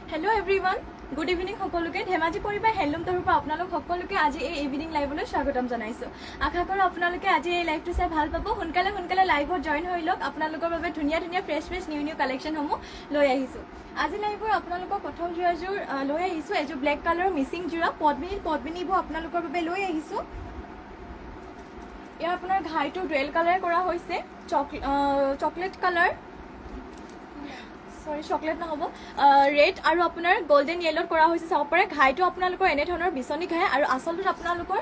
Hello everyone, good evening সকলোকে ধেমাজি পৰিবাৰ হেলুম তৰফৰ পৰা আপোনালোক সকলোকে আজি এই ইভিনিং লাইভলৈ স্বাগতম জনাইছো। আশা কৰো আপোনালোকে আজি এই লাইভটো চাই ভাল পাব। সোনকালে লাইভত জয়েন হৈ লওক। আপোনালোকৰ বাবে ধুনীয়া ফ্ৰেছ নিউ কালেকশ্যন সমূহ লৈ আহিছো। আজি লাইভৰ আপোনালোকৰ প্ৰথম যোৰাযোৰ লৈ আহিছো। এযোৰ ব্লেক কালাৰৰ মিচিং যোৰা পদ্মিনীবোৰ আপোনালোকৰ বাবে লৈ আহিছো। ইয়াৰ আপোনাৰ ঘাইটো ডুৱেল কালাৰ কৰা হৈছে, চকলেট কালাৰ চকলেট নহব ৰেড আৰু আপোনাৰ গোল্ডেন য়েলোত কৰা হৈছে। চাব পাৰে ঘাইটো আপোনালোকৰ এনে ধৰণৰ বিচনী ঘাই আৰু আচলটোত আপোনালোকৰ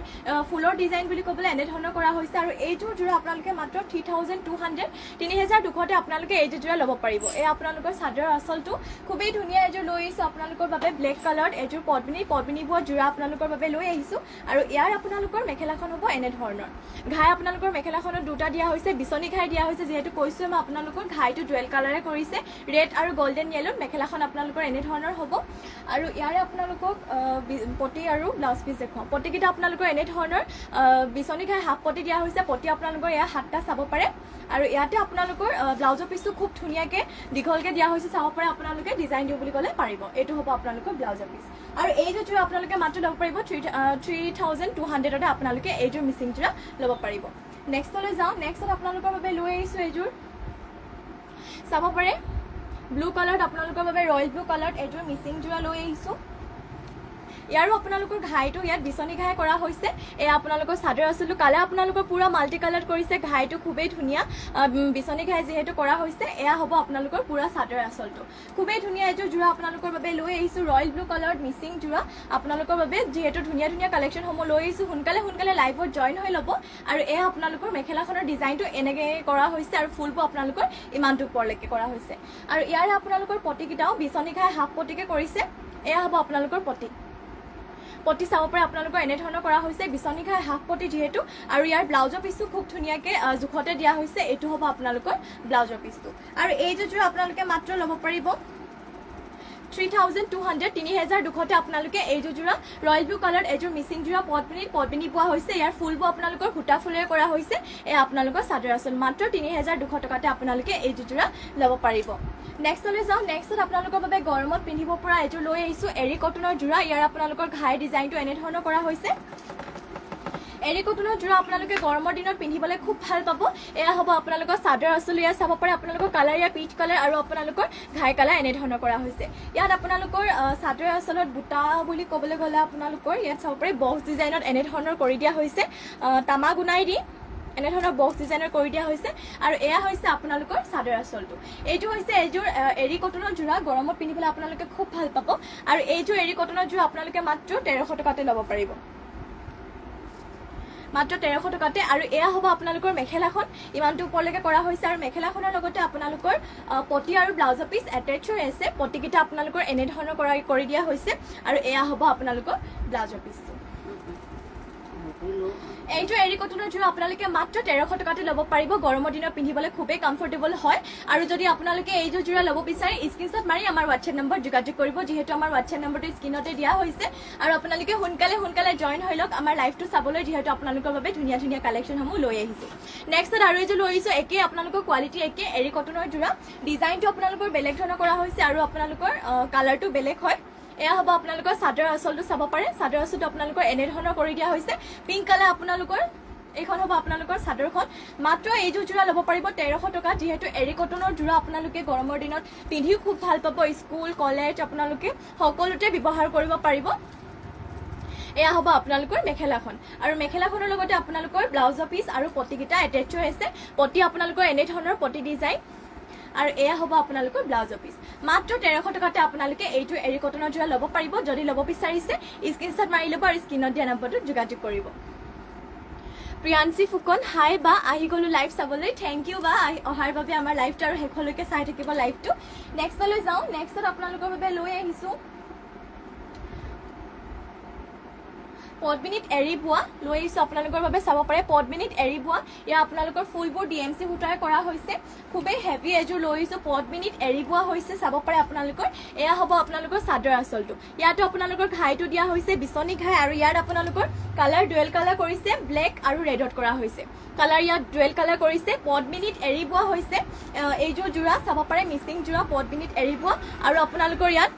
ফুলৰ ডিজাইন বুলি ক'বলৈ এনে ধৰণৰ কৰা হৈছে। আৰু এইযোৰ যোৰা আপোনালোকে মাত্ৰ 3200 3200তে আপোনালোকে এইযোৰ যোৰা ল'ব পাৰিব। এই আপোনালোকৰ চাদৰ আচলটো খুবেই ধুনীয়া এযোৰ লৈ আহিছোঁ আপোনালোকৰ বাবে ব্লেক কালাৰত। এযোৰ পদ্মিনীবোৰৰ যোৰা আপোনালোকৰ বাবে লৈ আহিছোঁ। আৰু ইয়াৰ আপোনালোকৰ মেখেলাখন হ'ব এনে ধৰণৰ। ঘাই আপোনালোকৰ মেখেলাখনত দুটা দিয়া হৈছে, বিচনী ঘাই দিয়া হৈছে। যিহেতু কৈছোঁ মই আপোনালোকৰ ঘাইটো ডুৱেল কালাৰে কৰিছে, ৰেড আৰু গোল্ডেন য়েলোত মেখেলাখন আপোনালোকৰ এনে ধৰণৰ হ'ব। আৰু ইয়াৰে আপোনালোকক পটি আৰু ব্লাউজ পিচ দেখুৱাওঁ। পটিকেইটা আপোনালোকৰ এনে ধৰণৰ বিচনী ঘাই হাফ পটি দিয়া হৈছে। পটি আপোনালোকৰ এয়া 7টা চাব পাৰে। আৰু ইয়াতে আপোনালোকৰ ব্লাউজৰ পিচটো খুব ধুনীয়াকৈ দীঘলকৈ দিয়া হৈছে। চাব পাৰে আপোনালোকে ডিজাইন দিওঁ বুলি ক'লে পাৰিব। এইটো হ'ব আপোনালোকৰ ব্লাউজৰ পিচ। আৰু এইযোৰ যোৰা আপোনালোকে মাত্ৰ ল'ব পাৰিব 3200তে আপোনালোকে এইযোৰ মিচিং যোৰা ল'ব পাৰিব। নেক্সটলৈ যাওঁ। নেক্সটত আপোনালোকৰ বাবে লৈ আহিছোঁ এইযোৰ চাব পাৰে ব্লু কালাৰত আপোনালোকৰ বাবে ৰয়েল ব্লু কালাৰত এইযোৰ মিচিং যোৰা লৈ আহিছোঁ। ইয়াৰো আপোনালোকৰ ঘাইটো ইয়াত বিচনী ঘাই কৰা হৈছে। এয়া আপোনালোকৰ চাদৰ আচলটো কালাৰ আপোনালোকৰ পুৰা মাল্টি কালাৰত কৰিছে। ঘাইটো খুবেই ধুনীয়া বিচনী ঘাই যিহেতু কৰা হৈছে। এয়া হ'ব আপোনালোকৰ পুৰা চাদৰ আচলটো খুবেই ধুনীয়া এযোৰ যোৰা আপোনালোকৰ বাবে লৈ আহিছোঁ। ৰয়েল ব্লু কালাৰত মিচিং যোৰা আপোনালোকৰ বাবে যিহেতু ধুনীয়া কালেকশ্যনসমূহ লৈ আহিছোঁ। সোনকালে লাইভত জইন হৈ ল'ব। আৰু এয়া আপোনালোকৰ মেখেলাখনৰ ডিজাইনটো এনেকৈ কৰা হৈছে আৰু ফুলবোৰ আপোনালোকৰ ইমানটো ওপৰলৈকে কৰা হৈছে। আৰু ইয়াৰে আপোনালোকৰ পটিকেইটাও বিচনী ঘাই হাফ পটিকে কৰিছে। এয়া হ'ব আপোনালোকৰ পটি চাব পাৰে আপোনালোকৰ এনে ধৰণৰ কৰা হৈছে, বিচনী ঘাই হাফ পটি যিহেতু। আৰু ইয়াৰ ব্লাউজৰ পিচটো খুব ধুনীয়াকৈ জোখতে দিয়া হৈছে। এইটো হ'ব আপোনালোকৰ ব্লাউজৰ পিচটো। আৰু এইযোৰ যোৰা আপোনালোকে মাত্ৰ ল'ব পাৰিব 3200 3200তে আপোনালোকে এইযোৰ যোৰা ৰয়েল ব্লু কালাৰত এযোৰ মিচিং যোৰা পদ্মিনী পোৱা হৈছে। ইয়াৰ ফুলবোৰ আপোনালোকৰ সূতা ফুলেৰে কৰা হৈছে। এয়া আপোনালোকৰ চাদৰ আচল মাত্ৰ 3200 টকাতে আপোনালোকে এইযোৰ যোৰা ল'ব পাৰিব। নেক্সটলৈ যাওঁ। নেক্সটত আপোনালোকৰ বাবে গৰমত পিন্ধিব পৰা এইযোৰ লৈ আহিছোঁ এৰী কটনৰ যোৰা। ইয়াৰ আপোনালোকৰ ঘাই ডিজাইনটো এনেধৰণৰ কৰা হৈছে। এৰী কটনৰ যোৰা আপোনালোকে গৰমৰ দিনত পিন্ধিবলৈ খুব ভাল পাব। এয়া হ'ব আপোনালোকৰ চাদৰ আচল। ইয়াত চাব পাৰে আপোনালোকৰ কালাৰ ইয়াৰ পিচ কালাৰ আৰু আপোনালোকৰ ঘাই কালাৰ এনেধৰণৰ কৰা হৈছে। ইয়াত আপোনালোকৰ চাদৰ আচলত বুটা বুলি ক'বলৈ গ'লে আপোনালোকৰ ইয়াত চাব পাৰে বক্স ডিজাইনত এনেধৰণৰ কৰি দিয়া হৈছে। তামা গুণাই দি এনেধৰণৰ বক্স ডিজাইনৰ কৰি দিয়া হৈছে। আৰু এয়া হৈছে আপোনালোকৰ চাদৰ আচলটো। এইটো হৈছে এইযোৰ এৰী কটনৰ যোৰা। গৰমত পিন্ধিবলৈ আপোনালোকে খুব ভাল পাব। আৰু এইযোৰ এৰী কটনৰ যোৰা আপোনালোকে মাত্ৰ 1300 টকাতে ল'ব পাৰিব, মাত্ৰ 1300 টকাতে। আৰু এয়া হ'ব আপোনালোকৰ মেখেলাখন ইমানটো ওপৰলৈকে কৰা হৈছে। আৰু মেখেলাখনৰ লগতে আপোনালোকৰ পটি আৰু ব্লাউজৰ পিচ এটেচ হৈ আছে। পটিকেইটা আপোনালোকৰ এনেধৰণৰ কৰি দিয়া হৈছে। আৰু এয়া হ'ব আপোনালোকৰ ব্লাউজৰ পিচটো। এইযোৰ এৰী কটনৰ যোৰা আপোনালোকে মাত্ৰ 1300 টকাতে ল'ব পাৰিব। গৰমৰ দিনত পিন্ধিবলৈ খুবেই কমফৰ্টেবল হয়। আৰু যদি আপোনালোকে এইযোৰ যোৰা ল'ব বিচাৰে স্ক্ৰীনশ্বট মাৰি আমাৰ হোৱাটছএপ নম্বৰ যোগাযোগ কৰিব। যিহেতু আমাৰ হোৱাটছএপ নম্বৰটো স্ক্ৰীনতে দিয়া হৈছে। আৰু আপোনালোকে সোনকালে জইন হৈ লওক আমাৰ লাইভটো চাবলৈ, যিহেতু আপোনালোকৰ বাবে ধুনীয়া কালেকশ্যনসমূহ লৈ আহিছোঁ। নেক্সটত আৰু এইযোৰ লৈ আহিছোঁ একে আপোনালোকৰ কোৱালিটি একে এৰী কটনৰ যোৰা। ডিজাইনটো আপোনালোকৰ বেলেগ ধৰণৰ কৰা হৈছে আৰু আপোনালোকৰ কালাৰটো বেলেগ হয়। এয়া হ'ব আপোনালোকৰ চাদৰ আচলটো চাব পাৰে। চাদৰ আচলটো আপোনালোকৰ এনেধৰণৰ কৰি দিয়া হৈছে। পিংক কালাৰ আপোনালোকৰ এইখন হ'ব আপোনালোকৰ চাদৰখন। মাত্ৰ এইযোৰ যোৰা ল'ব পাৰিব 1300 টকা। যিহেতু এৰী কটনৰ যোৰা আপোনালোকে গৰমৰ দিনত পিন্ধিও খুব ভাল পাব। স্কুল কলেজ আপোনালোকে সকলোতে ব্যৱহাৰ কৰিব পাৰিব। এয়া হ'ব আপোনালোকৰ মেখেলাখন। আৰু মেখেলাখনৰ লগতে আপোনালোকৰ ব্লাউজৰ পিচ আৰু পটিকেইটা এটেচ হৈ আছে। পটি আপোনালোকৰ এনেধৰণৰ পটি ডিজাইন। আৰু এয়া হ'ব আপোনালোকৰ ব্লাউজৰ পিচ। মাত্ৰ 1300 টকাতে আপোনালোকে এইটো এৰী কটনৰ যোৰা ল'ব পাৰিব। যদি ল'ব বিচাৰিছে স্ক্ৰীনশ্বট মাৰি ল'ব আৰু স্ক্ৰীনত দিয়া নম্বৰটোত যোগাযোগ কৰিব। প্ৰিয়াঞ্চি ফুকন হাই বা আহি গ'লো লাইভ চাবলৈ। থেংক ইউ বা অহাৰ বাবে আমাৰ লাইভটো আৰু শেষলৈকে চাই থাকিব লাইভটো। নেক্সটলৈ যাওঁ। নেক্সটত আপোনালোকৰ বাবে লৈ আহিছোঁ পদ্মিনীত এৰী বোৱা লৈ আহিছোঁ আপোনালোকৰ বাবে। চাব পাৰে পদ্মিনীত এৰী বোৱা। ইয়াৰ আপোনালোকৰ ফুলবোৰ DMC সূতাৰে কৰা হৈছে। খুবেই হেভি এযোৰ লৈ আহিছোঁ পদ্মিনীত এৰী বোৱা হৈছে। চাব পাৰে আপোনালোকৰ এয়া হ'ব আপোনালোকৰ চাদৰ আচলটো। ইয়াতো আপোনালোকৰ ঘাইটো দিয়া হৈছে বিচনী ঘাই। আৰু ইয়াত আপোনালোকৰ কালাৰ ডুৱেল কালাৰ কৰিছে, ব্লেক আৰু ৰেডত কৰা হৈছে। কালাৰ ইয়াত ডুৱেল কালাৰ কৰিছে। পদ্মিনীত এৰী বোৱা হৈছে এইযোৰ যোৰা। চাব পাৰে মিচিং যোৰা পদ্মিনীত এৰী বোৱা। আৰু আপোনালোকৰ ইয়াত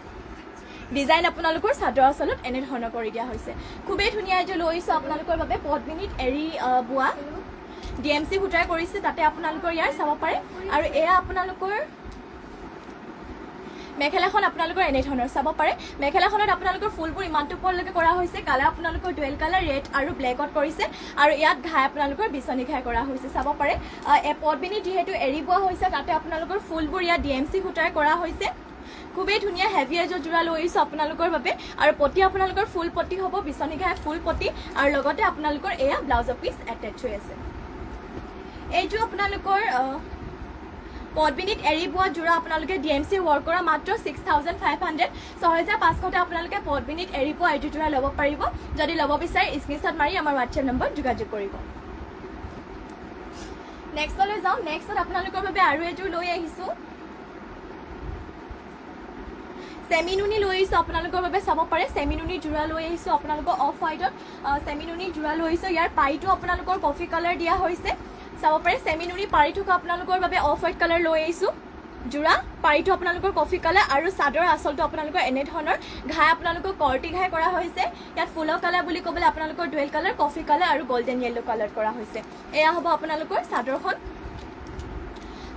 ডিজাইন আপোনালোকৰ চাদৰ আচলত এনেধৰণৰ কৰি দিয়া হৈছে খুবেই ধুনীয়া এযোৰ লৈ আহিছোঁ আপোনালোকৰ বাবে পদ্মিনীত এৰি বোৱা DMC সূতাৰে কৰিছে তাতে আপোনালোকৰ ইয়াৰ চাব পাৰে আৰু এয়া আপোনালোকৰ মেখেলাখন আপোনালোকৰ এনেধৰণৰ চাব পাৰে মেখেলাখনত আপোনালোকৰ ফুলবোৰ ইমানটো ওপৰলৈকে কৰা হৈছে কালাৰ আপোনালোকৰ ডুৱেল কালাৰ ৰেড আৰু ব্লেকত কৰিছে আৰু ইয়াত ঘাই আপোনালোকৰ বিচনী ঘাই কৰা হৈছে চাব পাৰে পদ্মিনী যিহেতু এৰি বোৱা হৈছে তাতে আপোনালোকৰ ফুলবোৰ ইয়াত DMC সূতাৰে কৰা হৈছে খুবেই ধুনীয়া হেভি এযোৰ যোৰা লৈ আহিছোঁ আপোনালোকৰ বাবে আৰু পটি আপোনালোকৰ ফুল পটি হ'ব বিচনী ঘাই ফুল পটি আৰু লগতে আপোনালোকৰ এয়া ব্লাউজৰ পিচ এটেচ হৈ আছে এইটো আপোনালোকৰ পদ্মিনীত এৰি বোৱা যোৰা আপোনালোকে DMC ৱৰ্ক কৰা মাত্ৰ 6500 6500 আপোনালোকে পদ্মিনীত এৰি বোৱা এইটো যোৰা ল'ব পাৰিব যদি ল'ব বিচাৰে স্ক্ৰীনশ্বট মাৰি আমাৰ WhatsApp নম্বৰ যোগাযোগ কৰিব নেক্সটলৈ যাওঁ নেক্সটত আপোনালোকৰ বাবে আৰু এযোৰ লৈ আহিছোঁ সেমিনুনি লৈ আহিছোঁ আপোনালোকৰ বাবে চাব পাৰে সেমিনুনি যোৰা লৈ আহিছোঁ আপোনালোকৰ অফ হোৱাইটত সেমিনুনি যোৰা লৈ আহিছোঁ ইয়াৰ পাইটো আপোনালোকৰ কফি কালাৰ দিয়া হৈছে চাব পাৰে সেমিনুনি পাৰি থকা আপোনালোকৰ বাবে অফ হোৱাইট কালাৰ লৈ আহিছোঁ যোৰা পাৰিটো আপোনালোকৰ কফি কালাৰ আৰু চাদৰ আচলটো আপোনালোকৰ এনেধৰণৰ ঘাই আপোনালোকৰ কৰ্টি ঘাই কৰা হৈছে ইয়াত ফুলৰ কালাৰ বুলি ক'বলৈ আপোনালোকৰ ডুৱেল কালাৰ কফি কালাৰ আৰু গোল্ডেন য়েল্লো কালাৰ কৰা হৈছে এয়া হ'ব আপোনালোকৰ চাদৰখন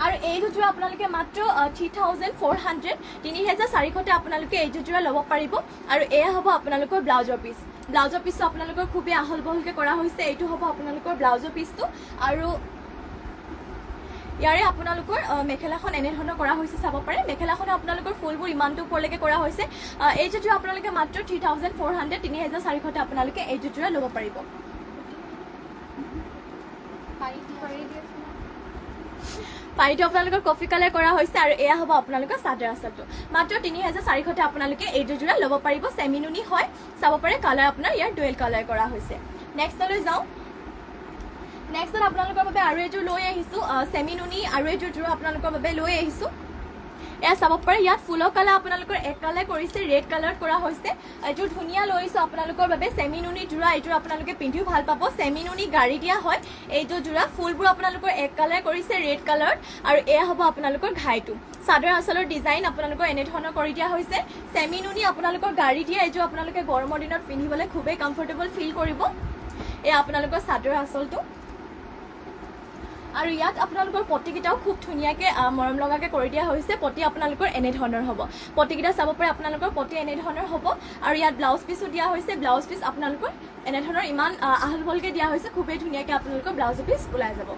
আৰু এইটো যোৰা আপোনালোকে মাত্ৰ 3400 3400 আপোনালোকে এইটো যোৰা ল'ব পাৰিব আৰু এয়া হ'ব আপোনালোকৰ ব্লাউজৰ পিচটো আপোনালোকৰ খুবেই আহল বহলকৈ কৰা হৈছে এইটো হ'ব আপোনালোকৰ ব্লাউজৰ পিচটো আৰু ইয়াৰে আপোনালোকৰ মেখেলাখন এনেধৰণৰ কৰা হৈছে চাব পাৰে মেখেলাখনে আপোনালোকৰ ফুলবোৰ ইমানটো ওপৰলৈকে কৰা হৈছে এইটো যোৰা আপোনালোকে মাত্ৰ 3400 3400 আপোনালোকে এইটো যোৰা ল'ব পাৰিব পাইটো আপোনালোকৰ কফি কালাৰ কৰা হৈছে আৰু এয়া হ'ব আপোনালোকৰ চাদৰ আচলটো মাত্ৰ 3400 আপোনালোকে এইটো যোৰা ল'ব পাৰিব সেমিনুনি হয় চাব পাৰে কালাৰ আপোনাৰ ইয়াৰ ডুৱেল কালাৰ কৰা হৈছে নেক্সটলৈ যাওঁ নেক্সটত আপোনালোকৰ বাবে আৰু এযোৰ লৈ আহিছোঁ সেমিনুনি আৰু এযোৰ যোৰা আপোনালোকৰ বাবে লৈ আহিছোঁ এয়া চাব পাৰে ইয়াত ফুলৰ কালাৰ আপোনালোকৰ এক কালাৰ কৰিছে ৰেড কালাৰত কৰা হৈছে এযোৰ ধুনীয়া লৈ আহিছোঁ আপোনালোকৰ বাবে সেমিনুনি যোৰা এইযোৰ আপোনালোকে পিন্ধিও ভাল পাব সেমিনুনি গাড়ী দিয়া হয় এইযোৰ যোৰা ফুলবোৰ আপোনালোকৰ এক কালাৰ কৰিছে ৰেড কালাৰত আৰু এয়া হ'ব আপোনালোকৰ ঘাইটো চাদৰ আচলৰ ডিজাইন আপোনালোকৰ এনেধৰণৰ কৰি দিয়া হৈছে সেমিনুনি আপোনালোকৰ গাড়ী দিয়া এইযোৰ আপোনালোকে গৰমৰ দিনত পিন্ধিবলৈ খুবেই কমফৰ্টেবল ফিল কৰিব এয়া আপোনালোকৰ চাদৰ আচলটো আৰু ইয়াত আপোনালোকৰ পটিকেইটাও খুব ধুনীয়াকৈ মৰম লগাকৈ কৰি দিয়া হৈছে পটি আপোনালোকৰ এনেধৰণৰ হ'ব পটিকেইটা চাব পাৰে আপোনালোকৰ পটি এনেধৰণৰ হ'ব আৰু ইয়াত ব্লাউজ পিচো দিয়া হৈছে ব্লাউজ পিচ আপোনালোকৰ এনেধৰণৰ ইমান আহল বহলকৈ দিয়া হৈছে খুবেই ধুনীয়াকৈ আপোনালোকৰ ব্লাউজ পিচ ওলাই যাব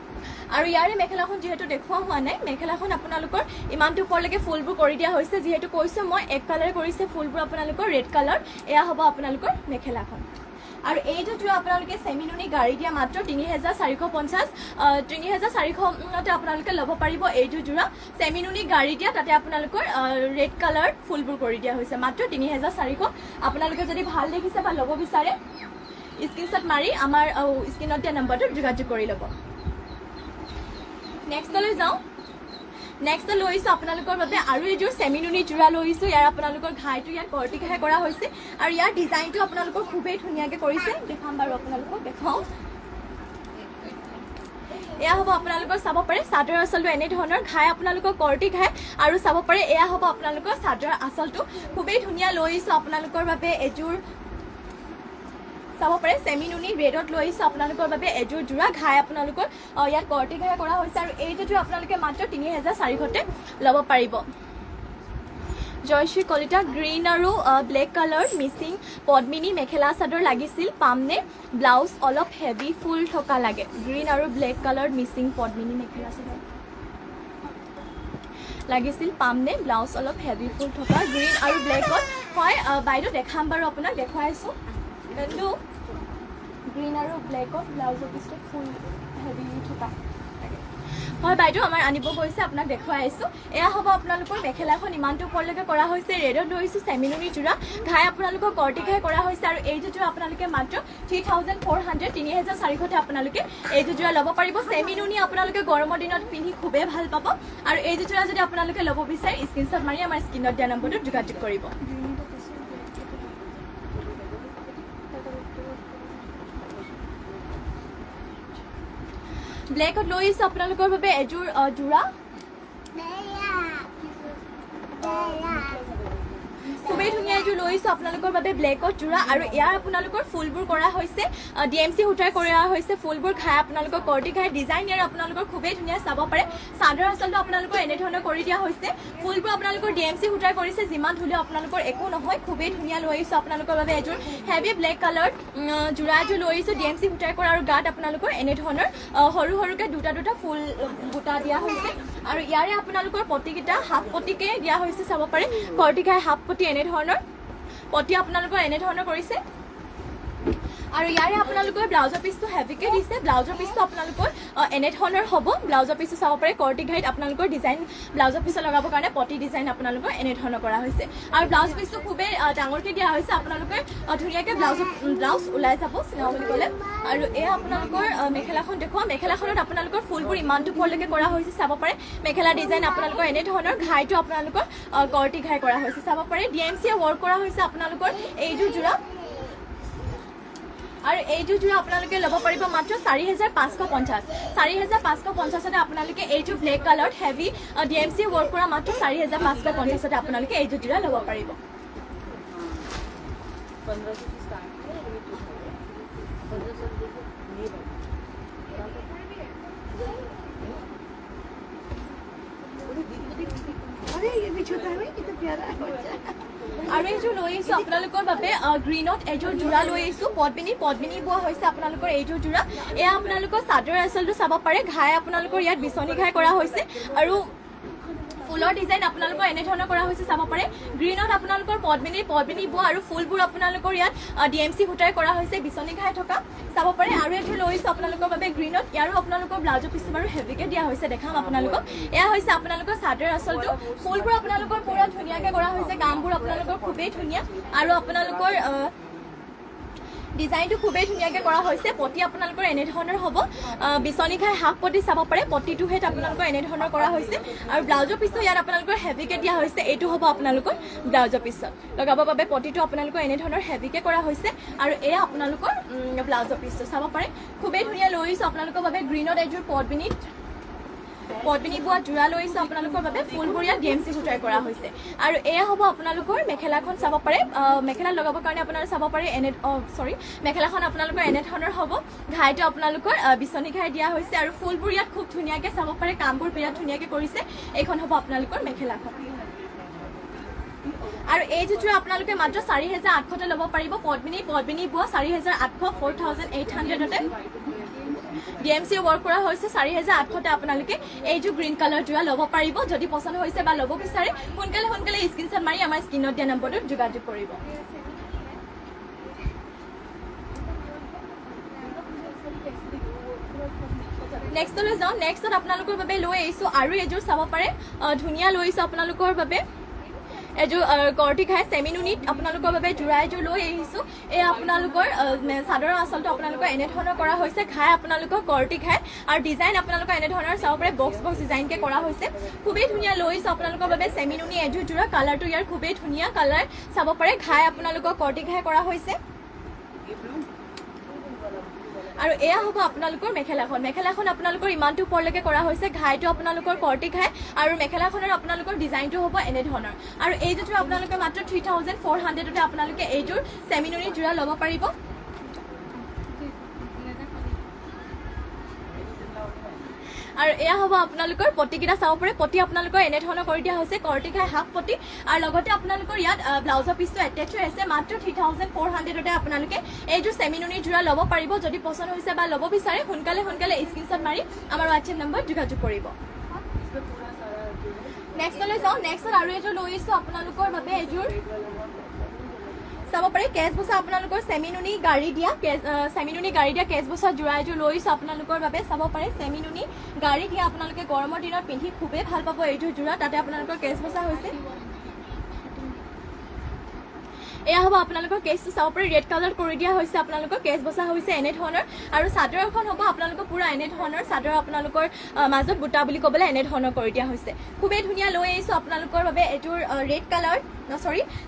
আৰু ইয়াৰে মেখেলাখন যিহেতু দেখুওৱা হোৱা নাই মেখেলাখন আপোনালোকৰ ইমানটো ওপৰলৈকে ফুলবোৰ কৰি দিয়া হৈছে যিহেতু কৈছোঁ মই এক কালাৰ কৰিছে ফুলবোৰ আপোনালোকৰ ৰেড কালাৰ এয়া হ'ব আপোনালোকৰ মেখেলাখন আৰু এইটো যোৰা আপোনালোকে সেমিনুনি গাড়ী দিয়া মাত্ৰ 3450 3400 আপোনালোকে ল'ব পাৰিব এইটো যোৰা সেমিনুনি গাড়ী দিয়া তাতে আপোনালোকৰ ৰেড কালাৰ ফুলবোৰ কৰি দিয়া হৈছে মাত্ৰ 3400 আপোনালোকে যদি ভাল দেখিছে বা ল'ব বিচাৰে স্ক্ৰীনশ্বট মাৰি আমাৰ স্ক্ৰীনত দিয়া নম্বৰটোত যোগাযোগ কৰি ল'ব নেক্সটলৈ যাওঁ নেক্সট লৈ আহিছোঁ আপোনালোকৰ বাবে আৰু এযোৰ সেমিনুনি যোৰা লৈ আহিছোঁ ইয়াৰ আপোনালোকৰ ঘাইটো ইয়াত কৰ্টি ঘাই কৰা হৈছে আৰু ইয়াৰ ডিজাইনটো আপোনালোকৰ খুবেই ধুনীয়াকৈ কৰিছে দেখাম বাৰু আপোনালোকক দেখাওঁ এয়া হ'ব আপোনালোকৰ চাব পাৰে চাদৰ আচলটো এনেধৰণৰ ঘাই আপোনালোকৰ কৰ্টি ঘাই আৰু চাব পাৰে এয়া হ'ব আপোনালোকৰ চাদৰ আচলটো খুবেই ধুনীয়া লৈ আহিছোঁ আপোনালোকৰ বাবে এযোৰ চাব পাৰে সেমিনুনি ৰেডত লৈ আহিছোঁ আপোনালোকৰ বাবে এযোৰ যোৰা ঘাই আপোনালোকৰ ইয়াত কৰ্টি ঘাই কৰা হৈছে আৰু এইযোৰ আপোনালোকে মাত্ৰ 3400 ল'ব পাৰিব জয়শ্ৰী কলিতা গ্ৰীণ আৰু ব্লেক কালাৰ মিচিং পদ্মিনী মেখেলা চাদৰ লাগিছিল পামনে ব্লাউজ অলপ হেভি ফুল থকা লাগে গ্ৰীণ আৰু ব্লেক কালাৰ মিচিং পদ্মিনী মেখেলা চাদৰ লাগিছিল পামনে ব্লাউজ অলপ হেভি ফুল থকা গ্ৰীণ আৰু ব্লেকত হয় বাইদেউ দেখাম বাৰু আপোনাক দেখুৱাইছোঁ কিন্তু গ্ৰীণ আৰু ব্লেকত ব্লাউজৰ পিছত ফুল হেভি থকা হয় বাইদেউ আমাৰ আনিব গৈছে আপোনাক দেখুৱাই আছোঁ এয়া হ'ব আপোনালোকৰ মেখেলাখন ইমানটো ওপৰলৈকে কৰা হৈছে ৰেডত লৈছোঁ সেমিনুনি যোৰা ঘাই আপোনালোকৰ কৰ্টি ঘাই কৰা হৈছে আৰু এইযোৰ যোৰা আপোনালোকে মাত্ৰ 3400 3400 আপোনালোকে এইযোৰ যোৰা ল'ব পাৰিব সেমিনুনি আপোনালোকে গৰমৰ দিনত পিন্ধি খুবেই ভাল পাব আৰু এইযোৰ যোৰা যদি আপোনালোকে ল'ব বিচাৰে স্ক্ৰীনশ্বট মাৰি আমাৰ স্ক্ৰীনত দিয়া নম্বৰটোত যোগাযোগ কৰিব ব্লেকত লৈ আহিছোঁ আপোনালোকৰ বাবে এযোৰ যোৰা খুবেই খুবেই ধুনীয়া এযোৰ লৈ আহিছোঁ আপোনালোকৰ বাবে ব্লেকত জোৰা আৰু ইয়াৰ আপোনালোকৰ ফুলবোৰ কৰা হৈছে DMC সূতাৰ কৰা হৈছে ফুলবোৰ খাই আপোনালোকৰ কৰ্টি খাই ডিজাইন ইয়াৰ আপোনালোকৰ খুবেই ধুনীয়া চাব পাৰে চাদৰ আচলতে আপোনালোকৰ এনেধৰণৰ কৰি দিয়া হৈছে ফুলবোৰ আপোনালোকৰ DMC সূতাৰ কৰিছে যিমান ধুলে আপোনালোকৰ একো নহয় খুবেই ধুনীয়া লৈ আহিছোঁ আপোনালোকৰ বাবে এযোৰ হেভি ব্লেক কালাৰ জোৰা এযোৰ লৈ আহিছোঁ DMC সূতাৰ কৰা আৰু গাত আপোনালোকৰ এনেধৰণৰ সৰু সৰুকৈ দুটা ফুল বুটা দিয়া হৈছে আৰু ইয়াৰে আপোনালোকৰ পটিকেইটা হাফ পটিকে দিয়া হৈছে চাব পাৰে কৰ্টি খাই হাফ পটি এনেধৰণৰ পটি আপোনালোকৰ এনেধৰণৰ কৰিছে আৰু ইয়াৰে আপোনালোকৰ ব্লাউজৰ পিচটো হেভিকে দিছে ব্লাউজৰ পিচটো আপোনালোকৰ এনেধৰণৰ হ'ব ব্লাউজৰ পিচটো চাব পাৰে কৰ্টি ঘাইত আপোনালোকৰ ডিজাইন ব্লাউজৰ পিছত লগাবৰ কাৰণে পটি ডিজাইন আপোনালোকৰ এনেধৰণৰ কৰা হৈছে আৰু ব্লাউজ পিচটো খুবেই ডাঙৰকৈ দিয়া হৈছে আপোনালোকে ধুনীয়াকৈ ব্লাউজ ওলাই যাব চিনাও বুলি ক'লে আৰু এয়া আপোনালোকৰ মেখেলাখন দেখুৱাম মেখেলাখনত আপোনালোকৰ ফুলবোৰ ইমানটো ওপৰলৈকে কৰা হৈছে চাব পাৰে মেখেলা ডিজাইন আপোনালোকৰ এনেধৰণৰ ঘাইটো আপোনালোকৰ কৰ্টি ঘাই কৰা হৈছে চাব পাৰে DMC ৱৰ্ক কৰা হৈছে আপোনালোকৰ এইযোৰ জোৰা আৰু এইযোৰ জোৰা আপোনালোকে ল'ব পাৰিব মাত্ৰ 4550 4550তে আপোনালোকে এইযোৰ ব্লেক কালাৰত হেভি DMC ৱৰ্ক কৰা মাত্ৰ 4550তে আপোনালোকে এইযোৰ জোৰা ল'ব পাৰিব আৰু এইযোৰ লৈ আহিছোঁ আপোনালোকৰ বাবে গ্ৰীণত এযোৰ জোৰা লৈ আহিছোঁ পদ্মিনী বোৱা হৈছে আপোনালোকৰ এইযোৰ জোৰা এয়া আপোনালোকৰ চাদৰ আচলটো চাব পাৰে ঘাই আপোনালোকৰ ইয়াত বিচনী ঘাই কৰা হৈছে আৰু ফুলৰ ডিজাইন আপোনালোকৰ এনেধৰণৰ কৰা হৈছে চাব পাৰে গ্ৰীণত আপোনালোকৰ পদ্মিনী বোৱা আৰু ফুলবোৰ আপোনালোকৰ ইয়াত DMC সূতাৰে কৰা হৈছে বিচনী ঘাই থকা চাব পাৰে আৰু এযোৰ লৈ আহিছোঁ আপোনালোকৰ বাবে গ্ৰীণত ইয়াৰো আপোনালোকৰ ব্লাউজৰ পিচটো বাৰু হেভিকে দিয়া হৈছে দেখাম আপোনালোকক এয়া হৈছে আপোনালোকৰ চাদৰ আচলটো ফুলবোৰ আপোনালোকৰ পুৰা ধুনীয়াকৈ কৰা হৈছে কামবোৰ আপোনালোকৰ খুবেই ধুনীয়া আৰু আপোনালোকৰ ডিজাইনটো খুবেই ধুনীয়াকৈ কৰা হৈছে পটি আপোনালোকৰ এনেধৰণৰ হ'ব বিচনী খাই হাফ পটি চাব পাৰে পটিটো হেত আপোনালোকৰ এনেধৰণৰ কৰা হৈছে আৰু ব্লাউজৰ পিচটো ইয়াত আপোনালোকৰ হেভিকে দিয়া হৈছে এইটো হ'ব আপোনালোকৰ ব্লাউজৰ পিছত লগাবৰ বাবে পটিটো আপোনালোকৰ এনেধৰণৰ হেভিকে কৰা হৈছে আৰু এয়া আপোনালোকৰ ব্লাউজৰ পিচটো চাব পাৰে খুবেই ধুনীয়া লৈ আহিছোঁ আপোনালোকৰ বাবে গ্ৰীণত এযোৰ পদ্মিনী বোৱা জোৰা লৈ আহিছোঁ আপোনালোকৰ বাবে ফুলবোৰ ইয়াত DMC সূতাৰে কৰা হৈছে আৰু এয়া হ'ব আপোনালোকৰ মেখেলাখন চাব পাৰে মেখেলা লগাবৰ কাৰণে আপোনালোকে চাব পাৰে মেখেলাখন আপোনালোকৰ এনেধৰণৰ হ'ব ঘাইটো আপোনালোকৰ বিচনী ঘাই দিয়া হৈছে আৰু ফুলবোৰ ইয়াত খুব ধুনীয়াকৈ চাব পাৰে কামবোৰ বিৰাট ধুনীয়াকৈ কৰিছে এইখন হ'ব আপোনালোকৰ মেখেলাখন আৰু এইযোৰ জোৰা আপোনালোকে মাত্ৰ 4800তে ল'ব পাৰিব পদ্মিনী বোৱা 4800 DMC ৱৰ্ক কৰা হৈছে 4800তে আপোনালোকে এইযোৰ গ্ৰীণ কালাৰ জোৰা ল'ব পাৰিব যদি পছন্দ হৈছে বা ল'ব বিচাৰে সোনকালে স্ক্ৰীনশ্বট মাৰি আমাৰ স্ক্ৰীনত দিয়া নম্বৰটোত যোগাযোগ কৰিব নেক্সটলৈ যাওঁ নেক্সটত আপোনালোকৰ বাবে লৈ আহিছোঁ আৰু এযোৰ চাব পাৰে ধুনীয়া লৈ আহিছোঁ আপোনালোকৰ বাবে এযোৰ কৰ্টি খাই চেমিনুনিত আপোনালোকৰ বাবে জোৰা এযোৰ লৈ আহিছোঁ এই আপোনালোকৰ চাদৰৰ আচলটো আপোনালোকৰ এনেধৰণৰ কৰা হৈছে খাই আপোনালোকৰ কৰ্টি খাই আৰু ডিজাইন আপোনালোকৰ এনেধৰণৰ চাব পাৰে বক্স ডিজাইনকৈ কৰা হৈছে খুবেই ধুনীয়া লৈ আহিছোঁ আপোনালোকৰ বাবে চেমিনুনি এযোৰ জোৰা কালাৰটো ইয়াৰ খুবেই ধুনীয়া কালাৰ চাব পাৰে খাই আপোনালোকৰ কৰ্টি খাই কৰা হৈছে আৰু এয়া হ'ব আপোনালোকৰ মেখেলাখন আপোনালোকৰ ইমানটো ওপৰলৈকে কৰা হৈছে ঘাইটো আপোনালোকৰ কৰ্টি ঘাই আৰু মেখেলাখনৰ আপোনালোকৰ ডিজাইনটো হ'ব এনেধৰণৰ আৰু এইযোৰ আপোনালোকে মাত্ৰ 3400তে আপোনালোকে এইযোৰ চেমিনুনি জোৰা ল'ব পাৰিব আৰু এয়া হ'ব আপোনালোকৰ পটিকেইটা চাব পাৰে পটি আপোনালোকৰ এনেধৰণৰ কৰি দিয়া হৈছে কৰ্টি ঘাই হাফ পটি আৰু লগতে আপোনালোকৰ ইয়াত ব্লাউজৰ পিচটো এটেচ হৈ আছে মাত্ৰ 3400তে আপোনালোকে এইযোৰ চেমিনুনি জোৰা ল'ব পাৰিব যদি পছন্দ হৈছে বা ল'ব বিচাৰে সোনকালে স্ক্ৰীনশ্বট মাৰি আমাৰ WhatsApp নম্বৰ যোগাযোগ কৰিব নেক্সটলৈ যাওঁ নেক্সটত আৰু এযোৰ লৈ আহিছোঁ আপোনালোকৰ বাবে এযোৰ চাব পাৰে কেচ বছা আপোনালোকৰ চেমিনুনি গাড়ী দিয়া কেচ বছা জোৰা এযোৰ লৈ আহিছোঁ আপোনালোকৰ বাবে চাব পাৰে চেমিনুনি গাড়ী দিয়া আপোনালোকে গৰমৰ দিনত পিন্ধি খুবেই ভাল পাব এইযোৰ জোৰা তাতে আপোনালোকৰ কেচ বছা হৈছে এয়া হ'ব আপোনালোকৰ কেচটো চাব পাৰে ৰেড কালাৰ কৰি দিয়া হৈছে আপোনালোকৰ কেচ বছা হৈছে এনেধৰণৰ আৰু চাদৰ এখন হ'ব আপোনালোকৰ পুৰা এনেধৰণৰ চাদৰ আপোনালোকৰ মাজত বুটা বুলি ক'বলৈ এনেধৰণৰ কৰি দিয়া হৈছে খুবেই ধুনীয়া লৈ আহিছোঁ আপোনালোকৰ বাবে এইটোৰ ৰেড কালাৰ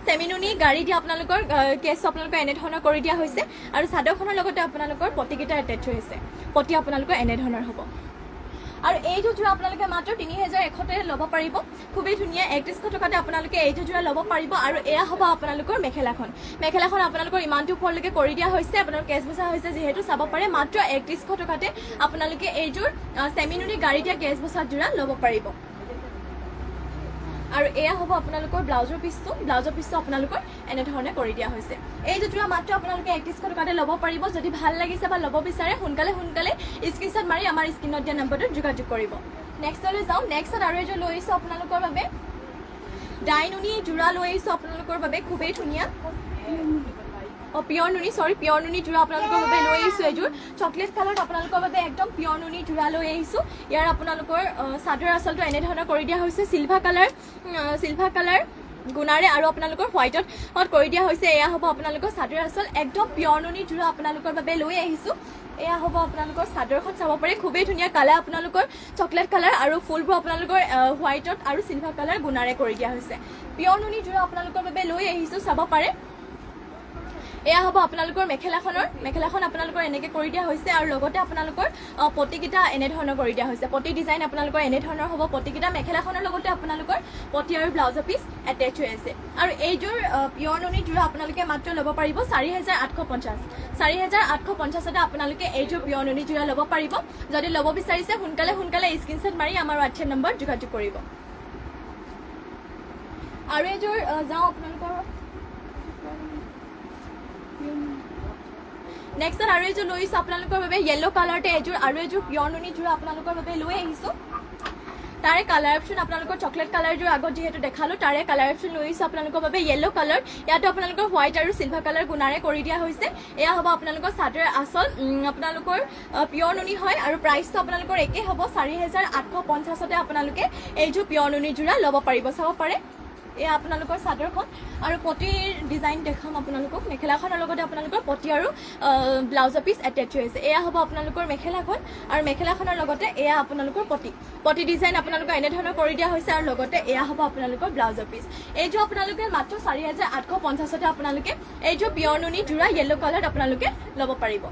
চেমিনুনি গাড়ী দিয়া আপোনালোকৰ কেচটো আপোনালোকৰ এনেধৰণৰ কৰি দিয়া হৈছে আৰু চাদৰখনৰ লগতে আপোনালোকৰ পটিকেইটা এটেচ হৈছে পটি আপোনালোকৰ এনেধৰণৰ হ'ব আৰু এইযোৰ যোৰা আপোনালোকে মাত্ৰ 3100 ল'ব পাৰিব খুবেই ধুনীয়া 3100 টকাতে আপোনালোকে এইযোৰ যোৰা ল'ব পাৰিব আৰু এয়া হ'ব আপোনালোকৰ মেখেলাখন আপোনালোকৰ ইমানটো ওপৰলৈকে কৰি দিয়া হৈছে আপোনালোকৰ কেছ বচা হৈছে যিহেতু চাব পাৰে মাত্ৰ 3100 টকাতে আপোনালোকে এইযোৰ সেমি নুনি গাড়ী দিয়া কেছ বচা যোৰা ল'ব পাৰিব আৰু এয়া হ'ব আপোনালোকৰ ব্লাউজৰ পিছটো আপোনালোকৰ এনে ধৰণে কৰি দিয়া হৈছে এই যোৰা মাত্ৰ আপোনালোকে 3100 টকাতে ল'ব পাৰিব যদি ভাল লাগিছে বা ল'ব বিচাৰে সোনকালে স্ক্ৰিনশ্বট মাৰি আমাৰ স্ক্ৰিনত দিয়া নম্বৰটোত যোগাযোগ কৰিব নেক্সটলৈ যাওঁ নেক্সট আৰু এযোৰ লৈ আহিছোঁ আপোনালোকৰ বাবে ডাই নুনি যোৰা লৈ আহিছোঁ আপোনালোকৰ বাবে খুবেই ধুনীয়া পিয়ৰ নুনি যোৰা আপোনালোকৰ বাবে লৈ আহিছোঁ এযোৰ চকলেট কালাৰত আপোনালোকৰ বাবে একদম পিয়ৰ নুনি যোৰা লৈ আহিছোঁ ইয়াৰ আপোনালোকৰ চাদৰ আঁচলটো এনে ধৰণৰ কৰি দিয়া হৈছে চিলভাৰ কালাৰ গুণাৰে আৰু আপোনালোকৰ হোৱাইটত কৰি দিয়া হৈছে এয়া হ'ব আপোনালোকৰ চাদৰ আঁচল একদম পিয়ৰ নুনি যোৰা আপোনালোকৰ বাবে লৈ আহিছোঁ এয়া হ'ব আপোনালোকৰ চাদৰখন চাব পাৰে খুবেই ধুনীয়া কালাৰ আপোনালোকৰ চকলেট কালাৰ আৰু ফুলবোৰ আপোনালোকৰ হোৱাইটত আৰু চিলভাৰ কালাৰ গুণাৰে কৰি দিয়া হৈছে পিয়ৰ নুনি যোৰা আপোনালোকৰ বাবে লৈ আহিছোঁ চাব পাৰে এয়া হ'ব আপোনালোকৰ মেখেলাখন আপোনালোকৰ এনেকৈ কৰি দিয়া হৈছে আৰু লগতে আপোনালোকৰ পটিকেইটা এনে ধৰণৰ কৰি দিয়া হৈছে পটি ডিজাইন আপোনালোকৰ এনে ধৰণৰ হ'ব পটিকেইটা মেখেলাখনৰ লগতে আপোনালোকৰ পটি আৰু ব্লাউজৰ পিচ এটেচ হৈ আছে আৰু এইযোৰ পিয়ৰ নুনি যোৰা আপোনালোকে মাত্ৰ ল'ব পাৰিব 4850 আপোনালোকে এইযোৰ পিয়ৰ নুনি যোৰা ল'ব পাৰিব যদি ল'ব বিচাৰিছে সোনকালে স্ক্ৰিনশ্বট মাৰি আমাৰ হোৱাটছএপ নম্বৰ যোগাযোগ কৰিব আৰু এইযোৰ যাওঁ আপোনালোকৰ নেক্সট আৰু এযোৰ লৈ আহিছোঁ আপোনালোকৰ বাবে য়েল্লো কালাৰতে এযোৰ আৰু এযোৰ পিয়ৰ নুনি যোৰা আপোনালোকৰ বাবে লৈ আহিছোঁ তাৰে কালাৰ অপশ্যন আপোনালোকৰ চকলেট কালাৰযোৰ আগত যিহেতু দেখালোঁ তাৰে কালাৰ অপশ্যন লৈ আহিছোঁ আপোনালোকৰ বাবে য়েল্লো কালাৰ ইয়াতো আপোনালোকৰ হোৱাইট আৰু চিলভাৰ কালাৰ গুণাৰে কৰি দিয়া হৈছে এয়া হ'ব আপোনালোকৰ চাদৰ আঁচল আপোনালোকৰ পিয়ৰ নুনি হয় আৰু প্ৰাইচটো আপোনালোকৰ একেই হ'ব 4850 আপোনালোকে এইযোৰ পিয়ৰ নুনি যোৰা ল'ব পাৰিব চাব পাৰে এয়া আপোনালোকৰ চাদৰখন আৰু পটিৰ ডিজাইন দেখাম আপোনালোকক মেখেলাখনৰ লগতে আপোনালোকৰ পটি আৰু ব্লাউজৰ পিচ এটেচ হৈ আছে এয়া হ'ব আপোনালোকৰ মেখেলাখন আৰু মেখেলাখনৰ লগতে এয়া আপোনালোকৰ পটি ডিজাইন আপোনালোকৰ এনে ধৰণৰ কৰি দিয়া হৈছে আৰু লগতে এয়া হ'ব আপোনালোকৰ ব্লাউজৰ পিচ এইযোৰ আপোনালোকে মাত্ৰ 4850 আপোনালোকে এইযোৰ পিয়ৰ নুনি যোৰা য়েল্লো কালাৰত আপোনালোকে ল'ব পাৰিব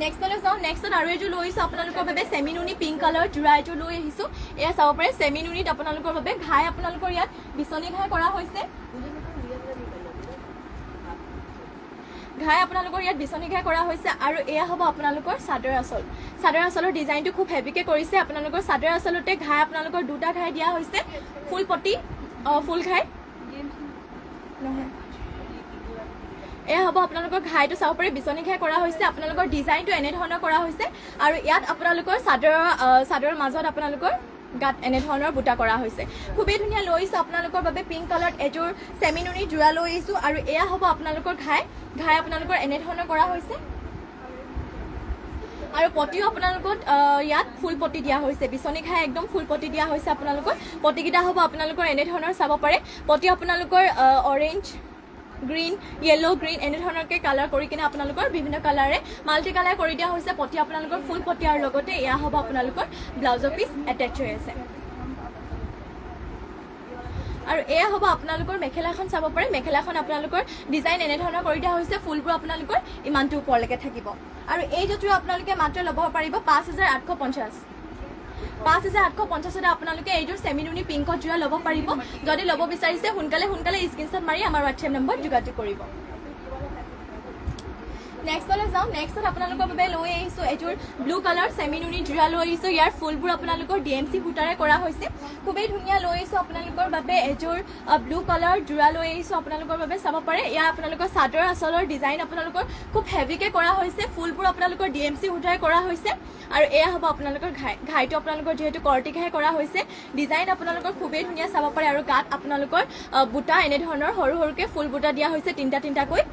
নেক্সটলৈ যাওঁ নেক্সট আৰু এযোৰ লৈ আহিছোঁ আপোনালোকৰ বাবে চেমি নুনি পিংক কালাৰ যোৰা এযোৰ লৈ আহিছোঁ এয়া চাব পাৰে চেমি নুনিত আপোনালোকৰ বাবে ঘাই আপোনালোকৰ ইয়াত বিচনী ঘাই কৰা হৈছে আৰু এয়া হ'ব আপোনালোকৰ চাদৰ আঁচলৰ ডিজাইনটো খুব হেভিকে কৰিছে আপোনালোকৰ চাদৰ আঁচলতে ঘাই আপোনালোকৰ দুটা ঘাই দিয়া হৈছে ফুল পটি ফুল ঘাই নহয় এয়া হ'ব আপোনালোকৰ ঘাইটো চাব পাৰে বিচনী ঘাই কৰা হৈছে আপোনালোকৰ ডিজাইনটো এনে ধৰণৰ কৰা হৈছে আৰু ইয়াত আপোনালোকৰ চাদৰৰ মাজত আপোনালোকৰ গাত এনে ধৰণৰ বুটা কৰা হৈছে খুবেই ধুনীয়া লৈ আহিছোঁ আপোনালোকৰ বাবে পিংক কালাৰত এযোৰ চেমি নুনি যোৰা লৈ আহিছোঁ আৰু এয়া হ'ব আপোনালোকৰ ঘাই আপোনালোকৰ এনে ধৰণৰ কৰা হৈছে আৰু পটিও আপোনালোকৰ ইয়াত ফুল পটি দিয়া হৈছে বিচনী ঘাই একদম ফুল পটি দিয়া হৈছে আপোনালোকৰ পটিকেইটা হ'ব আপোনালোকৰ এনে ধৰণৰ চাব পাৰে পটি আপোনালোকৰ অৰেঞ্জ গ্ৰীণ য়েল্লো গ্ৰীণ এনে ধৰণৰকৈ কালাৰ কৰি কিনে আপোনালোকৰ বিভিন্ন কালাৰে মাল্টি কালাৰ কৰি দিয়া হৈছে পটি আপোনালোকৰ ফুল পটি আৰু লগতে এয়া হ'ব আপোনালোকৰ ব্লাউজৰ পিচ এটেচ হৈ আছে আৰু এয়া হ'ব আপোনালোকৰ মেখেলাখন চাব পাৰে মেখেলাখন আপোনালোকৰ ডিজাইন এনে ধৰণৰ কৰি দিয়া হৈছে ফুলবোৰ আপোনালোকৰ ইমানটো ওপৰলৈকে থাকিব আৰু এই যোৰটো আপোনালোকে মাত্ৰ ল'ব পাৰিব 5850 আপোনালোকে এইযোৰ চেমি নুনি পিংকত যোৰা ল'ব পাৰিব যদি ল'ব বিচাৰিছে সোনকালে স্ক্ৰিনশ্বট মাৰি আমাৰ হোৱাটছএপ নম্বৰ যোগাযোগ কৰিব নেক্সটলৈ যাওঁ নেক্সট আপোনালোকৰ বাবে লৈ আহিছোঁ এইযোৰ ব্লু কালাৰ চেমি নুনি যোৰা লৈ আহিছোঁ ইয়াৰ ফুলবোৰ আপোনালোকৰ DMC সূতাৰে কৰা হৈছে খুবেই ধুনীয়া লৈ আহিছোঁ আপোনালোকৰ বাবে এইযোৰ ব্লু কালাৰ যোৰা লৈ আহিছোঁ আপোনালোকৰ বাবে চাব পাৰে ইয়াৰ আপোনালোকৰ চাদৰ আঁচলৰ ডিজাইন আপোনালোকৰ খুব হেভিকে কৰা হৈছে ফুলবোৰ আপোনালোকৰ DMC সূতাৰে কৰা হৈছে আৰু এয়া হ'ব আপোনালোকৰ ঘাইটো আপোনালোকৰ যিহেতু কৰ্টি ঘাই কৰা হৈছে ডিজাইন আপোনালোকৰ খুবেই ধুনীয়া চাব পাৰে আৰু গাত আপোনালোকৰ বুটা এনে ধৰণৰ সৰু সৰুকৈ ফুল বুটা দিয়া হৈছে তিনিটাকৈ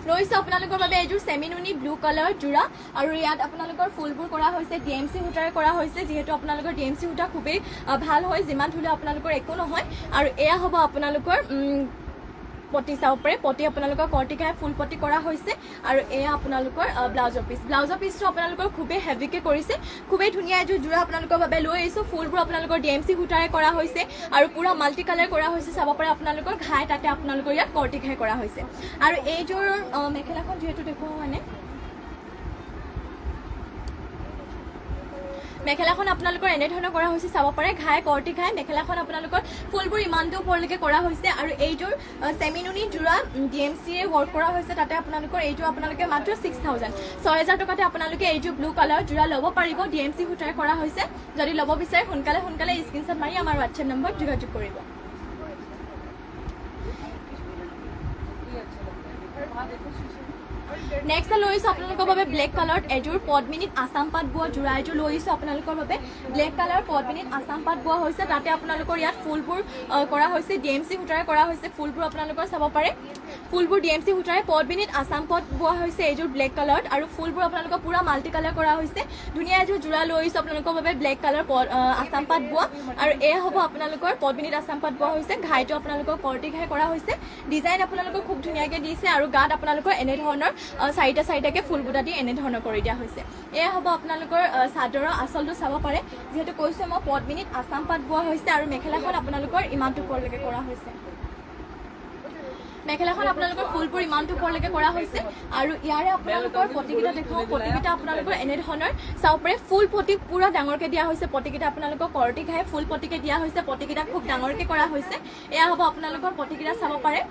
লৈছোঁ আপোনালোকৰ বাবে এইযোৰ চেমি নুনি ব্লু কালাৰ যোৰা আৰু ইয়াত আপোনালোকৰ ফুলবোৰ কৰা হৈছে DMC সূতাৰে কৰা হৈছে যিহেতু আপোনালোকৰ DMC সূতা খুবেই ভাল হয় যিমান ধুলে আপোনালোকৰ একো নহয় আৰু এয়া হ'ব আপোনালোকৰ পটি চাব পাৰে পটি আপোনালোকৰ কৰ্টি ঘাই ফুল পটি কৰা হৈছে আৰু এয়া আপোনালোকৰ ব্লাউজৰ পিচটো আপোনালোকৰ খুবেই হেভিকে কৰিছে খুবেই ধুনীয়া এযোৰ যোৰা আপোনালোকৰ বাবে লৈ আহিছোঁ ফুলবোৰ আপোনালোকৰ DMC সূতাৰে কৰা হৈছে আৰু পুৰা মাল্টি কালাৰ কৰা হৈছে চাব পাৰে আপোনালোকৰ ঘাই তাতে আপোনালোকৰ ইয়াত কৰ্টি ঘাই কৰা হৈছে আৰু এইযোৰ মেখেলাখন যিহেতু দেখুৱাওঁ মানে মেখেলাখন আপোনালোকৰ এনেধৰণৰ কৰা হৈছে চাব পাৰে ঘাই কৰ্টি ঘাই মেখেলাখন আপোনালোকৰ ফুলবোৰ ইমানটো ওপৰলৈকে কৰা হৈছে আৰু এইযোৰ চেমিনুনি যোৰা DMCৰে ৱৰ্ক কৰা হৈছে তাতে আপোনালোকৰ এইযোৰ আপোনালোকে মাত্ৰ 6000 টকাতে আপোনালোকে এইযোৰ ব্লু কালাৰ যোৰা ল'ব পাৰিব DMC সূতাৰে কৰা হৈছে যদি ল'ব বিচাৰে সোনকালে স্ক্ৰীনশ্বট মাৰি আমাৰ WhatsApp নম্বৰ যোগাযোগ কৰিব নেক্সট লৈ আহিছোঁ আপোনালোকৰ বাবে ব্লেক কালাৰত এযোৰ পদ্মিনীত আছাম পাট বোৱা যোৰা এযোৰ লৈ আহিছোঁ আপোনালোকৰ বাবে ব্লেক কালাৰ পদ্মিনীত আছাম পাট বোৱা হৈছে তাতে আপোনালোকৰ ইয়াত ফুলবোৰ কৰা হৈছে DMC সূতাৰে কৰা হৈছে ফুলবোৰ আপোনালোকৰ চাব পাৰে ফুলবোৰ DMC সূতাৰে পদ্মিনীত আছাম পাট বোৱা হৈছে এযোৰ ব্লেক কালাৰত আৰু ফুলবোৰ আপোনালোকৰ পুৰা মাল্টি কালাৰ কৰা হৈছে ধুনীয়া এযোৰ যোৰা লৈ আহিছোঁ আপোনালোকৰ বাবে ব্লেক কালাৰ আছাম পাট বোৱা আৰু এয়া হ'ব আপোনালোকৰ পদ্মিনীত আছাম পাট বোৱা হৈছে ঘাইটো আপোনালোকৰ কৰ্টি ঘাই কৰা হৈছে ডিজাইন আপোনালোকৰ খুব ধুনীয়াকৈ দিছে আৰু গাত আপোনালোকৰ এনেধৰণৰ চাৰিটাকে ফুল বুটা দি এনেধৰণৰ কৰি দিয়া হৈছে এয়া হ'ব আপোনালোকৰ চাদৰৰ আঁচলটো চাব পাৰে যিহেতু কৈছোঁ মই পদ্মিনীত আছাম পাট বোৱা হৈছে আৰু মেখেলাখন আপোনালোকৰ ইমানটো ওপৰলৈকে কৰা হৈছে মেখেলাখন আপোনালোকৰ ফুলবোৰ ইমানটো ওপৰলৈকে কৰা হৈছে আৰু ইয়াৰে আপোনালোকৰ পটিকেইটা দেখাওঁ পটিকেইটা আপোনালোকৰ এনেধৰণৰ চাব পাৰে ফুল পটি পুৰা ডাঙৰকৈ দিয়া হৈছে পটিকেইটা আপোনালোকৰ কৰ্টি ঘাই ফুল পটিকে দিয়া হৈছে পটিকেইটা খুব ডাঙৰকৈ কৰা হৈছে এয়া হ'ব আপোনালোকৰ পটিকেইটা চাব পাৰে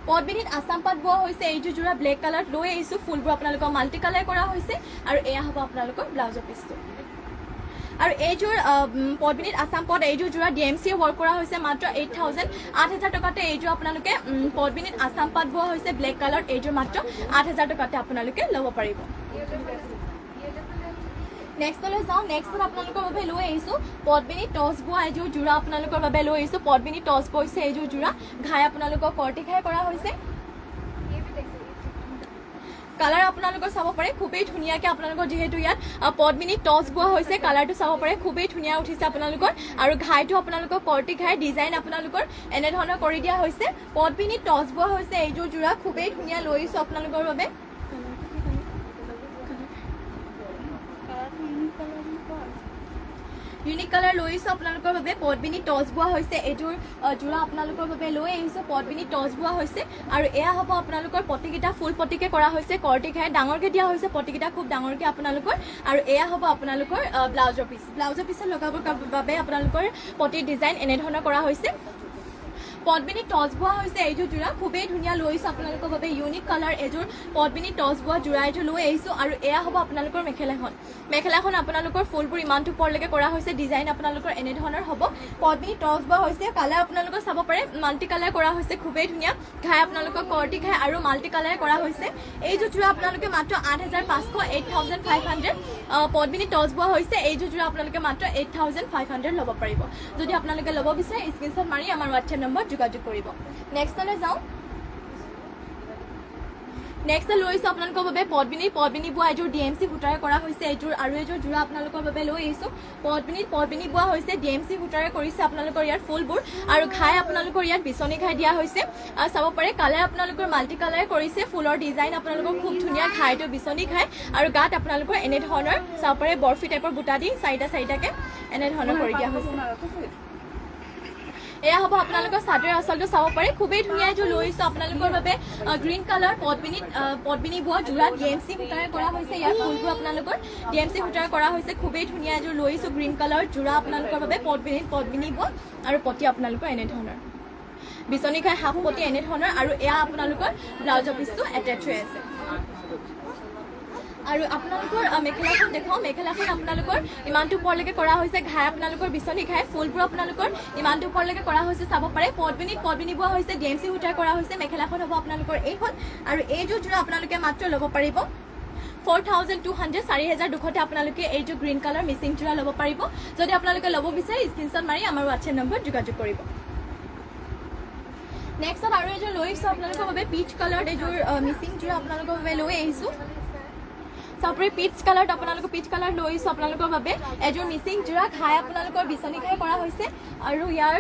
পদ্মিনীত আছাম পাট বোৱা হৈছে এইযোৰ যোৰা ব্লেক কালাৰত লৈ আহিছোঁ ফুলবোৰ আপোনালোকৰ মাল্টি কালাৰ কৰা হৈছে আৰু এয়া হ'ব আপোনালোকৰ ব্লাউজৰ পিচটো আৰু এইযোৰ পদ্মিনীত আছাম পাট এইযোৰ যোৰা DMC ৱৰ্ক কৰা হৈছে মাত্ৰ 8000 টকাতে এইযোৰ আপোনালোকে পদ্মিনীত আছাম পাট বোৱা হৈছে ব্লেক কালাৰত এইযোৰ মাত্ৰ 8000 টকাতে আপোনালোকে ল'ব পাৰিব নেক্সটলৈ যাওঁ নেক্সটত আপোনালোকৰ বাবে লৈ আহিছোঁ পদ্মিনী টচ বোৱা এযোৰ যোৰা আপোনালোকৰ বাবে লৈ আহিছোঁ পদ্মিনী টচ বৈছে এইযোৰ যোৰা ঘাই আপোনালোকৰ কৰ্টি ঘাই কৰা হৈছে কালাৰ আপোনালোকৰ চাব পাৰে খুবেই ধুনীয়াকৈ আপোনালোকৰ যিহেতু ইয়াত পদ্মিনী টচ বোৱা হৈছে কালাৰটো চাব পাৰে খুবেই ধুনীয়া উঠিছে আপোনালোকৰ আৰু ঘাইটো আপোনালোকৰ কৰ্টি ঘাই ডিজাইন আপোনালোকৰ এনেধৰণৰ কৰি দিয়া হৈছে পদ্মিনী টচ বোৱা হৈছে এইযোৰ যোৰা খুবেই ধুনীয়া লৈ আহিছোঁ আপোনালোকৰ বাবে ইউনিক কালাৰ লৈ আহিছোঁ আপোনালোকৰ বাবে পদ্মিনী টচ বোৱা হৈছে এইযোৰ যোৰা আপোনালোকৰ বাবে লৈ আহিছোঁ পদ্মিনী টচ বোৱা হৈছে আৰু এয়া হ'ব আপোনালোকৰ পটিকেইটা ফুল পটিকে কৰা হৈছে কৰ্টি ঘাই ডাঙৰকৈ দিয়া হৈছে পটিকেইটা খুব ডাঙৰকৈ আপোনালোকৰ আৰু এয়া হ'ব আপোনালোকৰ ব্লাউজৰ পিছত লগাবৰ বাবে আপোনালোকৰ পটিৰ ডিজাইন এনেধৰণৰ কৰা হৈছে পদ্মিনী টচ বোৱা হৈছে এইযোৰ যোৰা খুবেই ধুনীয়া লৈ আহিছোঁ আপোনালোকৰ বাবে ইউনিক কালাৰ এযোৰ পদ্মিনী টচ বোৱা যোৰা এযোৰ লৈ আহিছোঁ আৰু এয়া হ'ব আপোনালোকৰ মেখেলাখন আপোনালোকৰ ফুলবোৰ ইমানটো ওপৰলৈকে কৰা হৈছে ডিজাইন আপোনালোকৰ এনেধৰণৰ হ'ব পদ্মিনী টচ বোৱা হৈছে কালাৰ আপোনালোকৰ চাব পাৰে মাল্টি কালাৰ কৰা হৈছে খুবেই ধুনীয়া ঘাই আপোনালোকৰ কৰ্টি ঘাই আৰু মাল্টি কালাৰ কৰা হৈছে এইযোৰ যোৰা আপোনালোকে মাত্ৰ 8500 পদ্মিনী টচ বোৱা হৈছে এইযোৰ যোৰা আপোনালোকে মাত্ৰ 8500 ল'ব পাৰিব যদি আপোনালোকে ল'ব বিচাৰে স্ক্ৰীনশ্বট মাৰি আমাৰ WhatsApp নম্বৰ যোগাযোগ কৰিব নেক্সটলৈ যাওঁ নেক্সট লৈ আহিছোঁ আপোনালোকৰ বাবে পদ্মিনী বোৱা এযোৰ DMC সূতাৰে কৰা হৈছে এইযোৰ আৰু এযোৰ যোৰা আপোনালোকৰ বাবে লৈ আহিছোঁ পদ্মিনী বোৱা হৈছে DMC সূতাৰে কৰিছে আপোনালোকৰ ইয়াত ফুলবোৰ আৰু ঘাই আপোনালোকৰ ইয়াত বিচনী ঘাই দিয়া হৈছে চাব পাৰে কালাৰ আপোনালোকৰ মাল্টি কালাৰ কৰিছে ফুলৰ ডিজাইন আপোনালোকৰ খুব ধুনীয়া ঘাইটো বিচনী ঘাই আৰু গাত আপোনালোকৰ এনেধৰণৰ চাব পাৰে বৰফি টাইপৰ বুটা দি চাৰিটাকে এনেধৰণৰ কৰি দিয়া হৈছে এয়া হ'ব আপোনালোকৰ চাদৰ আঁচলটো চাব পাৰে খুবেই ধুনীয়া এযোৰ লৈ আহিছোঁ আপোনালোকৰ বাবে গ্ৰীণ কালাৰ পদ্মিনী বোৱা যোৰা DMC সূতাৰে কৰা হৈছে ইয়াৰ ফুলবোৰ আপোনালোকৰ DMC সূতাৰে কৰা হৈছে খুবেই ধুনীয়া এযোৰ লৈ আহিছোঁ গ্ৰীণ কালাৰ যোৰা আপোনালোকৰ বাবে পদ্মিনী বোৱা আৰু পটি আপোনালোকৰ এনেধৰণৰ বিচনী ঘাই হাফ পটি এনেধৰণৰ আৰু এয়া আপোনালোকৰ ব্লাউজৰ পিচটো এটেচ হৈ আছে আৰু আপোনালোকৰ মেখেলাখন দেখাওঁ মেখেলাখন আপোনালোকৰ ইমানটো ওপৰলৈকে কৰা হৈছে ঘাই আপোনালোকৰ বিচনী ঘাই ফুলবোৰ আপোনালোকৰ ইমানটো ওপৰলৈকে কৰা হৈছে চাব পাৰে পদ্মিনী বোৱা হৈছে DMC সূতাৰে কৰা হৈছে মেখেলাখন হ'ব আপোনালোকৰ এইখন আৰু এইযোৰ যোৰা আপোনালোকে মাত্ৰ ল'ব পাৰিব 4200 4200 আপোনালোকে এইযোৰ গ্ৰীণ কালাৰ মিচিং যোৰা ল'ব পাৰিব যদি আপোনালোকে ল'ব বিচাৰে স্ক্ৰীনশ্বট মাৰি আমাৰ WhatsApp নম্বৰ যোগাযোগ কৰিব নেক্সট আৰু এযোৰ লৈ আহিছোঁ আপোনালোকৰ বাবে পিচ কালাৰ এযোৰ মিচিং যোৰা আপোনালোকৰ বাবে লৈ আহিছোঁ চাপৰি পিচ কালাৰ লৈ আহিছোঁ আপোনালোকৰ বাবে এযোৰ মিচিং যোৰা ঘাই আপোনালোকৰ বিচনী ঘাই কৰা হৈছে আৰু ইয়াৰ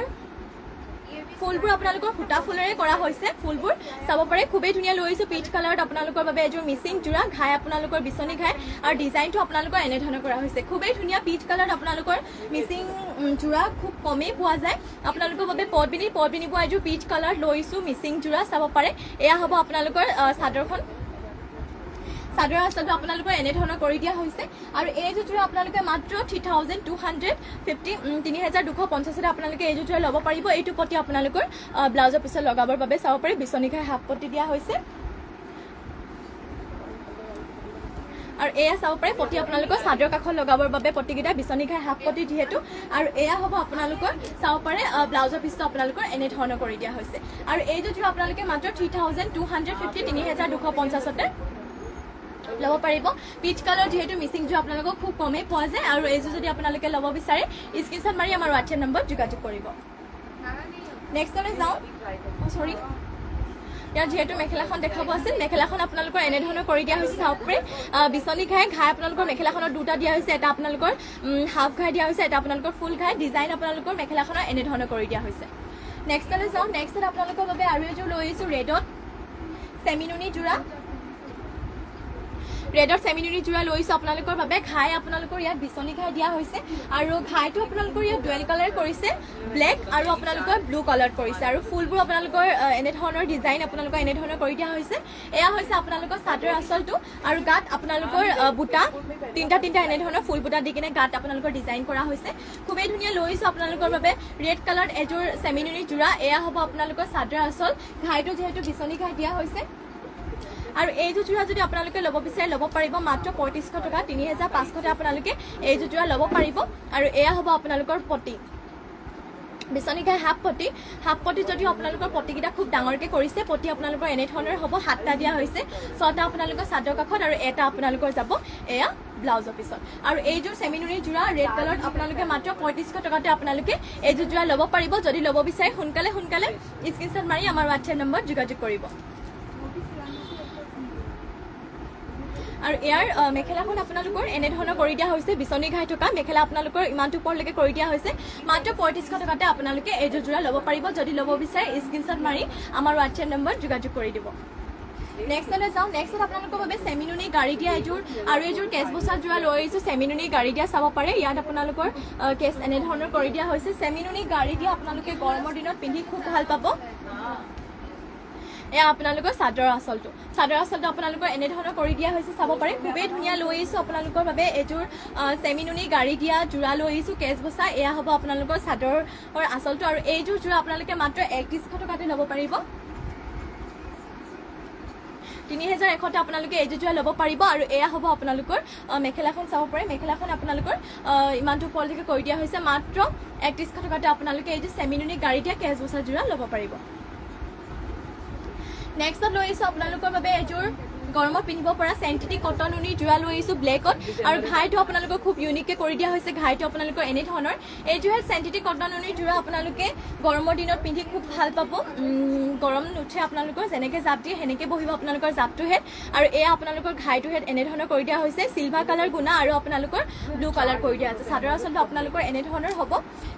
ফুলবোৰ আপোনালোকৰ সূতা ফুলেৰে কৰা হৈছে ফুলবোৰ চাব পাৰে খুবেই ধুনীয়া লৈ আহিছোঁ পিচ কালাৰত আপোনালোকৰ বাবে এযোৰ মিচিং যোৰা ঘাই আপোনালোকৰ বিচনী ঘাই আৰু ডিজাইনটো আপোনালোকৰ এনেধৰণৰ কৰা হৈছে খুবেই ধুনীয়া পিচ কালাৰত আপোনালোকৰ মিচিং যোৰা খুব কমেই পোৱা যায় আপোনালোকৰ বাবে পদ্মিনী বোৱা এযোৰ পিচ কালাৰ লৈ আহিছোঁ মিচিং যোৰা চাব পাৰে এয়া হ'ব আপোনালোকৰ চাদৰখন চাদৰ আচলটো আপোনালোকৰ এনে ধৰণৰ কৰি দিয়া হৈছে আৰু এইযোৰ জোৰা আপোনালোকে মাত্ৰ 3250 3250 আপোনালোকে এইযোৰ জোৰা ল'ব পাৰিব এইটো পটি আপোনালোকৰ ব্লাউজৰ পিছত লগাবৰ বাবে চাব পাৰি বিচনী ঘাই হাফ পটি দিয়া হৈছে আৰু এয়া চাব পাৰে পটি আপোনালোকৰ চাদৰ কাষত লগাবৰ বাবে পটিকেইটা বিচনী ঘাই হাফ পটি যিহেতু আৰু এয়া হ'ব আপোনালোকৰ চাব পাৰে ব্লাউজৰ পিছত আপোনালোকৰ এনে ধৰণৰ কৰি দিয়া হৈছে আৰু এইযোৰ জোৰা আপোনালোকে মাত্ৰ 3250 3250 ল'ব পাৰিব পিচ কালাৰ যেহেতু মিচিং জোৰ আপোনালোকক খুব কমেই পোৱা যায় আৰু এইযোৰ যদি আপোনালোকে ল'ব বিচাৰে স্ক্ৰিনশ্বট মাৰি আমাৰ হোৱাটছএপ নম্বৰ যোগাযোগ কৰিব নেক্সটলৈ যাওঁ সৰি ইয়াৰ যেহেতু মেখেলাখন দেখাব আছিল মেখেলাখন আপোনালোকৰ এনে ধৰণৰ কৰি দিয়া হৈছে চাব পাৰে বিচনী ঘাই আপোনালোকৰ মেখেলাখনৰ দুটা দিয়া হৈছে এটা আপোনালোকৰ হাফ ঘাই দিয়া হৈছে এটা আপোনালোকৰ ফুল ঘাই ডিজাইন আপোনালোকৰ মেখেলাখনৰ এনে ধৰণৰ কৰি দিয়া হৈছে নেক্সটলৈ যাওঁ নেক্সটত আপোনালোকৰ বাবে আৰু এযোৰ লৈ আহিছোঁ ৰেডত চেমিনুনি জোৰা ৰেডৰ চেমিনুনি জোৰা লৈছোঁ আপোনালোকৰ বাবে ঘাই আপোনালোকৰ ইয়াত বিচনী ঘাই দিয়া হৈছে আৰু ঘাইটো আপোনালোকৰ ইয়াত ডুৱেল কালাৰ কৰিছে ব্লেক আৰু আপোনালোকৰ ব্লু কালাৰ কৰিছে আৰু ফুলবোৰ আপোনালোকৰ এনে ধৰণৰ ডিজাইন আপোনালোকৰ এনে ধৰণৰ কৰি দিয়া হৈছে এয়া হৈছে আপোনালোকৰ চাদৰ আঁচলটো আৰু গাত আপোনালোকৰ বুটা তিনিটা এনে ধৰণৰ ফুল বুটা দি কিনে গাত আপোনালোকৰ ডিজাইন কৰা হৈছে খুবেই ধুনীয়া লৈছোঁ আপোনালোকৰ বাবে ৰেড কালাৰ এযোৰ চেমিনুনি জোৰা এয়া হ'ব আপোনালোকৰ চাদৰ আঁচল ঘাইটো যিহেতু বিচনী ঘাই দিয়া হৈছে আৰু এইযোৰ জোৰা যদি আপোনালোকে ল'ব বিচাৰে ল'ব পাৰিব মাত্ৰ 3500 টকা 3500 আপোনালোকে এইযোৰ জোৰা ল'ব পাৰিব আৰু এয়া হ'ব আপোনালোকৰ পটি বিচনী ঘাই হাফ পটি যদিও আপোনালোকৰ পটিকেইটা খুব ডাঙৰকৈ কৰিছে পটি আপোনালোকৰ এনে ধৰণৰ হ'ব 7টা দিয়া হৈছে 6টা আপোনালোকৰ চাদৰ কাষত আৰু এটা আপোনালোকৰ যাব এয়া ব্লাউজৰ পিছত আৰু এইযোৰ চেমিনুনি জোৰা ৰেড কালাৰত আপোনালোকে মাত্ৰ 3500 টকাতে আপোনালোকে এইযোৰ জোৰা ল'ব পাৰিব যদি ল'ব বিচাৰে সোনকালে স্ক্ৰিনশ্বট মাৰি আমাৰ হোৱাটছএপ নম্বৰ যোগাযোগ কৰিব আৰু ইয়াৰ মেখেলাখন আপোনালোকৰ এনে ধৰণৰ কৰি দিয়া হৈছে বিচনী ঘাই থকা মেখেলা আপোনালোকৰ ইমানটো ওপৰলৈকে কৰি দিয়া হৈছে মাত্ৰ 3500 টকাতে আপোনালোকে এইযোৰ জোৰা ল'ব পাৰিব যদি ল'ব বিচাৰে স্ক্ৰিনশ্বট মাৰি আমাৰ হোৱাটছএপ নম্বৰ যোগাযোগ কৰি দিব নেক্সটলৈ যাওঁ নেক্সট আপোনালোকৰ বাবে চেমিনুনি গাড়ী দিয়া এইযোৰ আৰু এইযোৰ কেছ বচা জোৰা লৈ আহিছোঁ চেমিনুনি গাড়ী দিয়া চাব পাৰে ইয়াত আপোনালোকৰ কেছ এনে ধৰণৰ কৰি দিয়া হৈছে চেমিনুনি গাড়ী দিয়া আপোনালোকে গৰমৰ দিনত পিন্ধি খুব ভাল পাব এয়া আপোনালোকৰ চাদৰ আঁচলটো আপোনালোকৰ এনে ধৰণৰ কৰি দিয়া হৈছে চাব পাৰে খুবেই ধুনীয়া লৈ আহিছোঁ আপোনালোকৰ বাবে এইযোৰ চেমিনুনি গাড়ী দিয়া জোৰা লৈ আহিছোঁ কেছ বচা এয়া হ'ব আপোনালোকৰ চাদৰৰ আঁচলটো আৰু এইযোৰ জোৰা আপোনালোকে মাত্ৰ 3100 টকাতে ল'ব পাৰিব 3100 আপোনালোকে এইযোৰ জোৰা ল'ব পাৰিব আৰু এয়া হ'ব আপোনালোকৰ মেখেলাখন চাব পাৰে মেখেলাখন আপোনালোকৰ ইমানটো ওপৰলৈকে কৰি দিয়া হৈছে মাত্ৰ 3100 টকাতে আপোনালোকে এইযোৰ চেমিনুনি গাড়ী দিয়া কেছ বচা জোৰা ল'ব পাৰিব নেক্সটত লৈ আহিছোঁ আপোনালোকৰ বাবে এযোৰ গৰমত পিন্ধিব পৰা চেণ্টিটিক কটন উনি জোৰা লৈ আহিছোঁ ব্লেকত আৰু ঘাইটো আপোনালোকৰ খুব ইউনিককৈ কৰি দিয়া হৈছে ঘাইটো আপোনালোকৰ এনে ধৰণৰ এইযোৰ চেণ্টিটিক কটন উনি জোৰা আপোনালোকে গৰমৰ দিনত পিন্ধি খুব ভাল পাব গৰম নুঠে আপোনালোকৰ যেনেকৈ জাপ দিয়ে সেনেকৈ বহিব আপোনালোকৰ জাপটো হেড আৰু এয়া আপোনালোকৰ ঘাইটো হেড এনে ধৰণৰ কৰি দিয়া হৈছে চিলভাৰ কালাৰ গুণা আৰু আপোনালোকৰ ব্লু কালাৰ কৰি দিয়া আছে চাদৰ আঁচলটো আপোনালোকৰ এনে ধৰণৰ হ'ব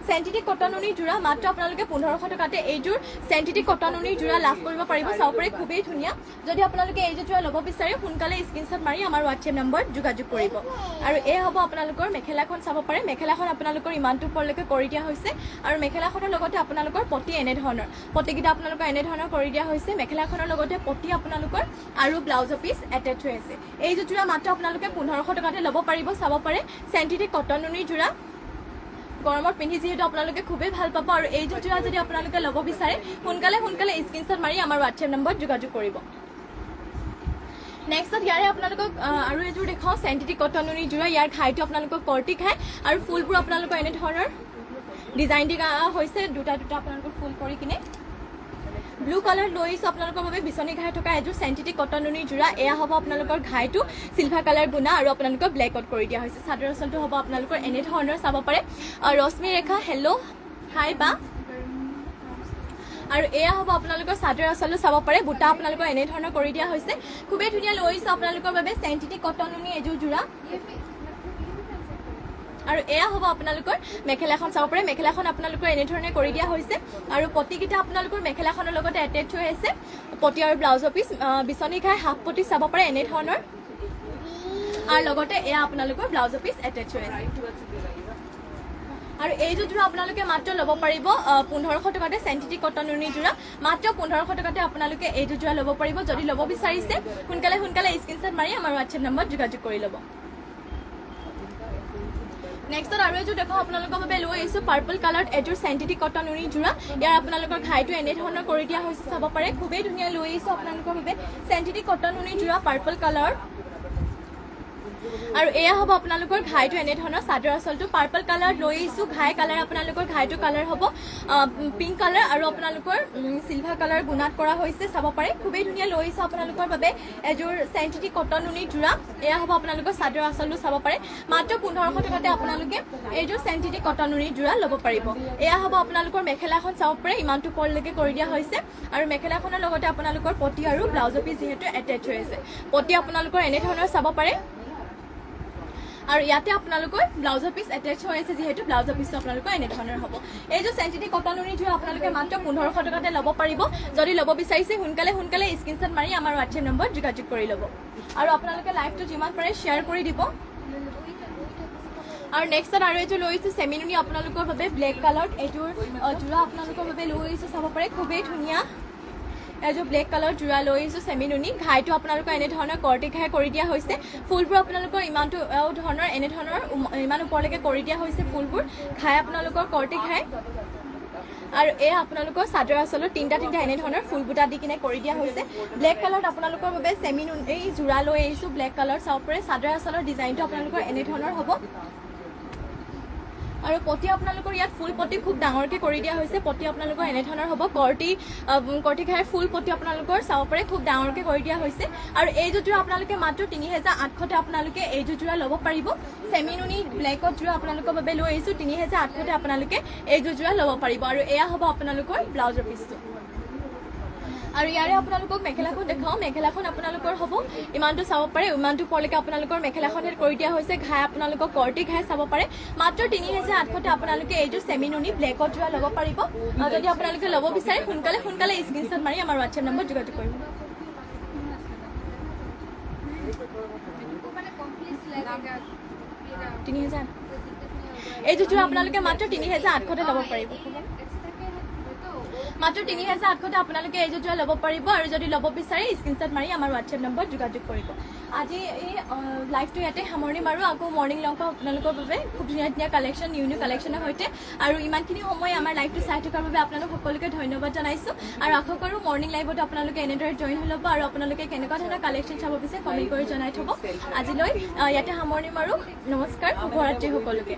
চেণ্টিটিক কটন উনি জোৰা মাত্ৰ আপোনালোকে 1500 টকাতে এইযোৰ চেণ্টিটিক কটন উনি জোৰা লাভ কৰিব পাৰিব চাব পাৰে খুবেই ধুনীয়া যদি আপোনালোকে এইযোৰ জোৰা ল'ব বিচাৰে সোনকালে স্ক্ৰিনশ্বট মাৰি আমাৰ হোৱাটছএপ নম্বৰ যোগাযোগ কৰিব আৰু এই হ'ব আপোনালোকৰ মেখেলাখন চাব পাৰে মেখেলাখন আপোনালোকৰ ইমানটো ওপৰলৈকে কৰি দিয়া হৈছে আৰু মেখেলাখনৰ লগতে আপোনালোকৰ পটি এনে ধৰণৰ পটিকেইটা আপোনালোকৰ এনে ধৰণৰ কৰি দিয়া হৈছে মেখেলাখনৰ লগতে পটি আপোনালোকৰ আৰু ব্লাউজৰ পিচ এটেচ হৈ আছে এইযোৰ জোৰা মাত্ৰ আপোনালোকে 1500 টকাতে ল'ব পাৰিব চাব পাৰে চেণ্টিটিক কটন উনি জোৰা গৰমত পিন্ধি যিহেতু আপোনালোকে খুবেই ভাল পাব আৰু এইযোৰ জোৰা যদি আপোনালোকে ল'ব বিচাৰে সোনকালে স্ক্ৰিনশ্বট মাৰি আমাৰ হোৱাটছএপ নম্বৰ যোগাযোগ কৰিব নেক্সটত ইয়াৰে আপোনালোকক আৰু এযোৰ দেখাওঁ চেণ্টিটিক কটন উনি জোৰা ইয়াৰ ঘাইটো আপোনালোকক কৰ্টি ঘাই আৰু ফুলবোৰ আপোনালোকৰ এনে ধৰণৰ ডিজাইন দিয়া হৈছে দুটা আপোনালোকৰ ফুল কৰি কিনে ব্লু কালাৰ লৈ আহিছোঁ আপোনালোকৰ বাবে বিচনী ঘাই থকা এযোৰ চেণ্টিটিক কটন উনি জোৰা এয়া হ'ব আপোনালোকৰ ঘাইটো চিলভাৰ কালাৰ গুণা আৰু আপোনালোকৰ ব্লেকত কৰি দিয়া হৈছে চাদৰ আঁচলটো হ'ব আপোনালোকৰ এনে ধৰণৰ চাব পাৰে ৰশ্মি ৰেখা হেল্ল' হাই বা আৰু এয়া হ'ব আপোনালোকৰ চাদৰ আঁচলটো চাব পাৰে বুটা আপোনালোকৰ এনে ধৰণৰ কৰি দিয়া হৈছে খুবেই ধুনীয়া লৈ আহিছোঁ আপোনালোকৰ বাবে চেণ্টিটিক কটন উনি এযোৰ জোৰা আৰু এয়া হ'ব আপোনালোকৰ মেখেলাখন চাব পাৰে মেখেলাখন আপোনালোকৰ এনে ধৰণে কৰি দিয়া হৈছে আৰু পটিকেইটা আপোনালোকৰ মেখেলাখনৰ লগতে এটেচ হৈ আছে পটি আৰু ব্লাউজৰ পিচ বিচনী ঘাই হাফ পটি চাব পাৰে এনে ধৰণৰ আৰু লগতে এয়া আপোনালোকৰ ব্লাউজৰ পিচ এটেচ হৈ আছে আৰু এইযোৰ যোৰা আপোনালোকে মাত্ৰ ল'ব পাৰিব 1500 টকাতে চেণ্টিটিক কটন উৰণি যোৰা মাত্ৰ 1500 টকাতে আপোনালোকে এইযোৰ যোৰা ল'ব পাৰিব যদি ল'ব বিচাৰিছে সোনকালে স্ক্ৰিনশ্বট মাৰি আমাৰ হোৱাটছএপ নম্বৰত যোগাযোগ কৰি ল'ব নেক্সট আৰু এযোৰ দেখো আপোনালোকৰ বাবে লৈ আহিছো পাৰ্পল কালাৰত এযোৰ চেণ্টিটিক কটন উৰণি যোৰা ইয়াৰ আপোনালোকৰ ঘাইটো এনে ধৰণৰ কৰি দিয়া হৈছে চাব পাৰে খুবেই ধুনীয়া লৈ আহিছো আপোনালোকৰ বাবে চেণ্টিটিক কটন উৰণি যোৰা পাৰ্পল কালাৰ আৰু এয়া হ'ব আপোনালোকৰ ঘাইটো এনে ধৰণৰ চাদৰ আঁচলটো পাৰ্পল কালাৰ লৈ আহিছো ঘাই কালাৰ আপোনালোকৰ ঘাইটো কালাৰ হ'ব পিংক কালাৰ আৰু আপোনালোকৰ চিলভাৰ কালাৰ গুণাত কৰা হৈছে চাব পাৰে খুবেই ধুনীয়া লৈ আহিছো আপোনালোকৰ বাবে এযোৰ চেণ্টিটিক কটন উৰণি যোৰা এয়া হ'ব আপোনালোকৰ চাদৰ আঁচলটো চাব পাৰে মাত্ৰ 1500 টকাতে আপোনালোকে এইযোৰ চেণ্টিটিক কটন উৰণি যোৰা ল'ব পাৰিব এয়া হ'ব আপোনালোকৰ মেখেলাখন চাব পাৰে ইমানটো পৰলৈকে কৰি দিয়া হৈছে আৰু মেখেলাখনৰ লগতে আপোনালোকৰ পটি আৰু ব্লাউজৰ পিচ যিহেতু এটেচ হৈ আছে পটি আপোনালোকৰ এনে ধৰণৰ চাব পাৰে আৰু ইয়াতে আপোনালোকৰ ব্লাউজৰ পিচ এটেচ হৈ আছে যেহেতু ব্লাউজৰ পিচটো আপোনালোকৰ এনে ধৰণৰ হ'ব এই যে চেণ্টিটিক কটন উৰণি যোৰা আপোনালোকে মাত্ৰ 1500 টকাতে ল'ব পাৰিব যদি ল'ব বিচাৰিছে সোনকালে স্ক্ৰিনশ্বট মাৰি আমাৰ হোৱাটছএপ নম্বৰত যোগাযোগ কৰি ল'ব আৰু আপোনালোকে লাইভটো যিমান পাৰে শ্বেয়াৰ কৰি দিব আৰু নেক্সট আৰু এযোৰ লৈ আহিছো চেমিনুনি আপোনালোকৰ বাবে ব্লেক কালাৰত এযোৰ যোৰা আপোনালোকৰ বাবে লৈ আহিছো চাব পাৰে খুবেই ধুনীয়া এযোৰ ব্লেক কালাৰ যোৰা লৈ আহিছো চেমিনুনি ঘাইটো আপোনালোকৰ এনে ধৰণৰ কৰ্টি ঘাই কৰি দিয়া হৈছে ফুলবোৰ আপোনালোকৰ ইমানটো ধৰণৰ এনে ধৰণৰ ইমান ওপৰলৈকে কৰি দিয়া হৈছে ফুলবোৰ ঘাই আপোনালোকৰ কৰ্টি ঘাই আৰু এয়া আপোনালোকৰ চাদৰ আঁচলৰ তিনিটা এনে ধৰণৰ ফুল বুটা দি কিনে কৰি দিয়া হৈছে ব্লেক কালাৰত আপোনালোকৰ বাবে চেমিনুনি এই যোৰা লৈ আহিছো ব্লেক কালাৰ চাব পাৰে চাদৰ আঁচলৰ ডিজাইনটো আপোনালোকৰ এনে ধৰণৰ হ'ব আৰু পটি আপোনালোকৰ ইয়াত ফুল পটি খুব ডাঙৰকৈ কৰি দিয়া হৈছে পটি আপোনালোকৰ এনে ধৰণৰ হ'ব কৰ্টি ঘাইৰ ফুল পটি আপোনালোকৰ চাব পাৰে খুব ডাঙৰকৈ কৰি দিয়া হৈছে আৰু এইযোৰ যোৰা আপোনালোকে মাত্ৰ 3800তে আপোনালোকে এইযোৰ যোৰা ল'ব পাৰিব চেমিনুনি ব্লেকত যোৰা আপোনালোকৰ বাবে লৈ আহিছো 3800তে আপোনালোকে এইযোৰ যোৰা ল'ব পাৰিব আৰু এয়া হ'ব আপোনালোকৰ ব্লাউজৰ পিচটো আৰু ইয়াৰে আপোনালোকক মেখেলাখন দেখাওঁ মেখেলাখন আপোনালোকৰ হ'ব ইমানটো চাব পাৰে ইমানটো পৰলৈকে আপোনালোকৰ মেখেলাখন কৰি দিয়া হৈছে ঘাই আপোনালোকক কৰ্টি ঘাই চাব পাৰে মাত্ৰ 3800তে আপোনালোকে এইযোৰ চেমিনুনি ব্লেকত যোৰা ল'ব পাৰিব যদি আপোনালোকে ল'ব বিচাৰে সোনকালে স্ক্ৰিনশ্বট মাৰি আমাৰ হোৱাটছএপ নম্বৰত যোগাযোগ কৰিব 3000 এইযোৰ যোৰা আপোনালোকে মাত্ৰ 3800তে ল'ব পাৰিব মাত্ৰ 3800তে আপোনালোকে এইযোৰ যোৰা ল'ব পাৰিব আৰু যদি ল'ব বিচাৰে স্ক্ৰিনশ্বট মাৰি আমাৰ হোৱাটছএপ নম্বৰত যোগাযোগ কৰিব আজি এই লাইভটো ইয়াতে সামৰণি মাৰো আকৌ মৰ্ণিং লং পাওঁ আপোনালোকৰ বাবে খুব ধুনীয়া কালেকশ্যন নিউ কালেকশ্যনৰ সৈতে আৰু ইমানখিনি সময় আমাৰ লাইভটো চাই থকাৰ বাবে আপোনালোক সকলোকে ধন্যবাদ জনাইছোঁ আৰু আশা কৰোঁ মৰ্ণিং লাইভত আপোনালোকে এনেদৰে জইন হৈ ল'ব আৰু আপোনালোকে কেনেকুৱা ধৰণৰ কালেকশ্যন চাব বিচাৰে কমেণ্ট কৰি জনাই থ'ব আজিলৈ ইয়াতে সামৰণি মাৰো নমস্কাৰ শুভৰাত্ৰি সকলোকে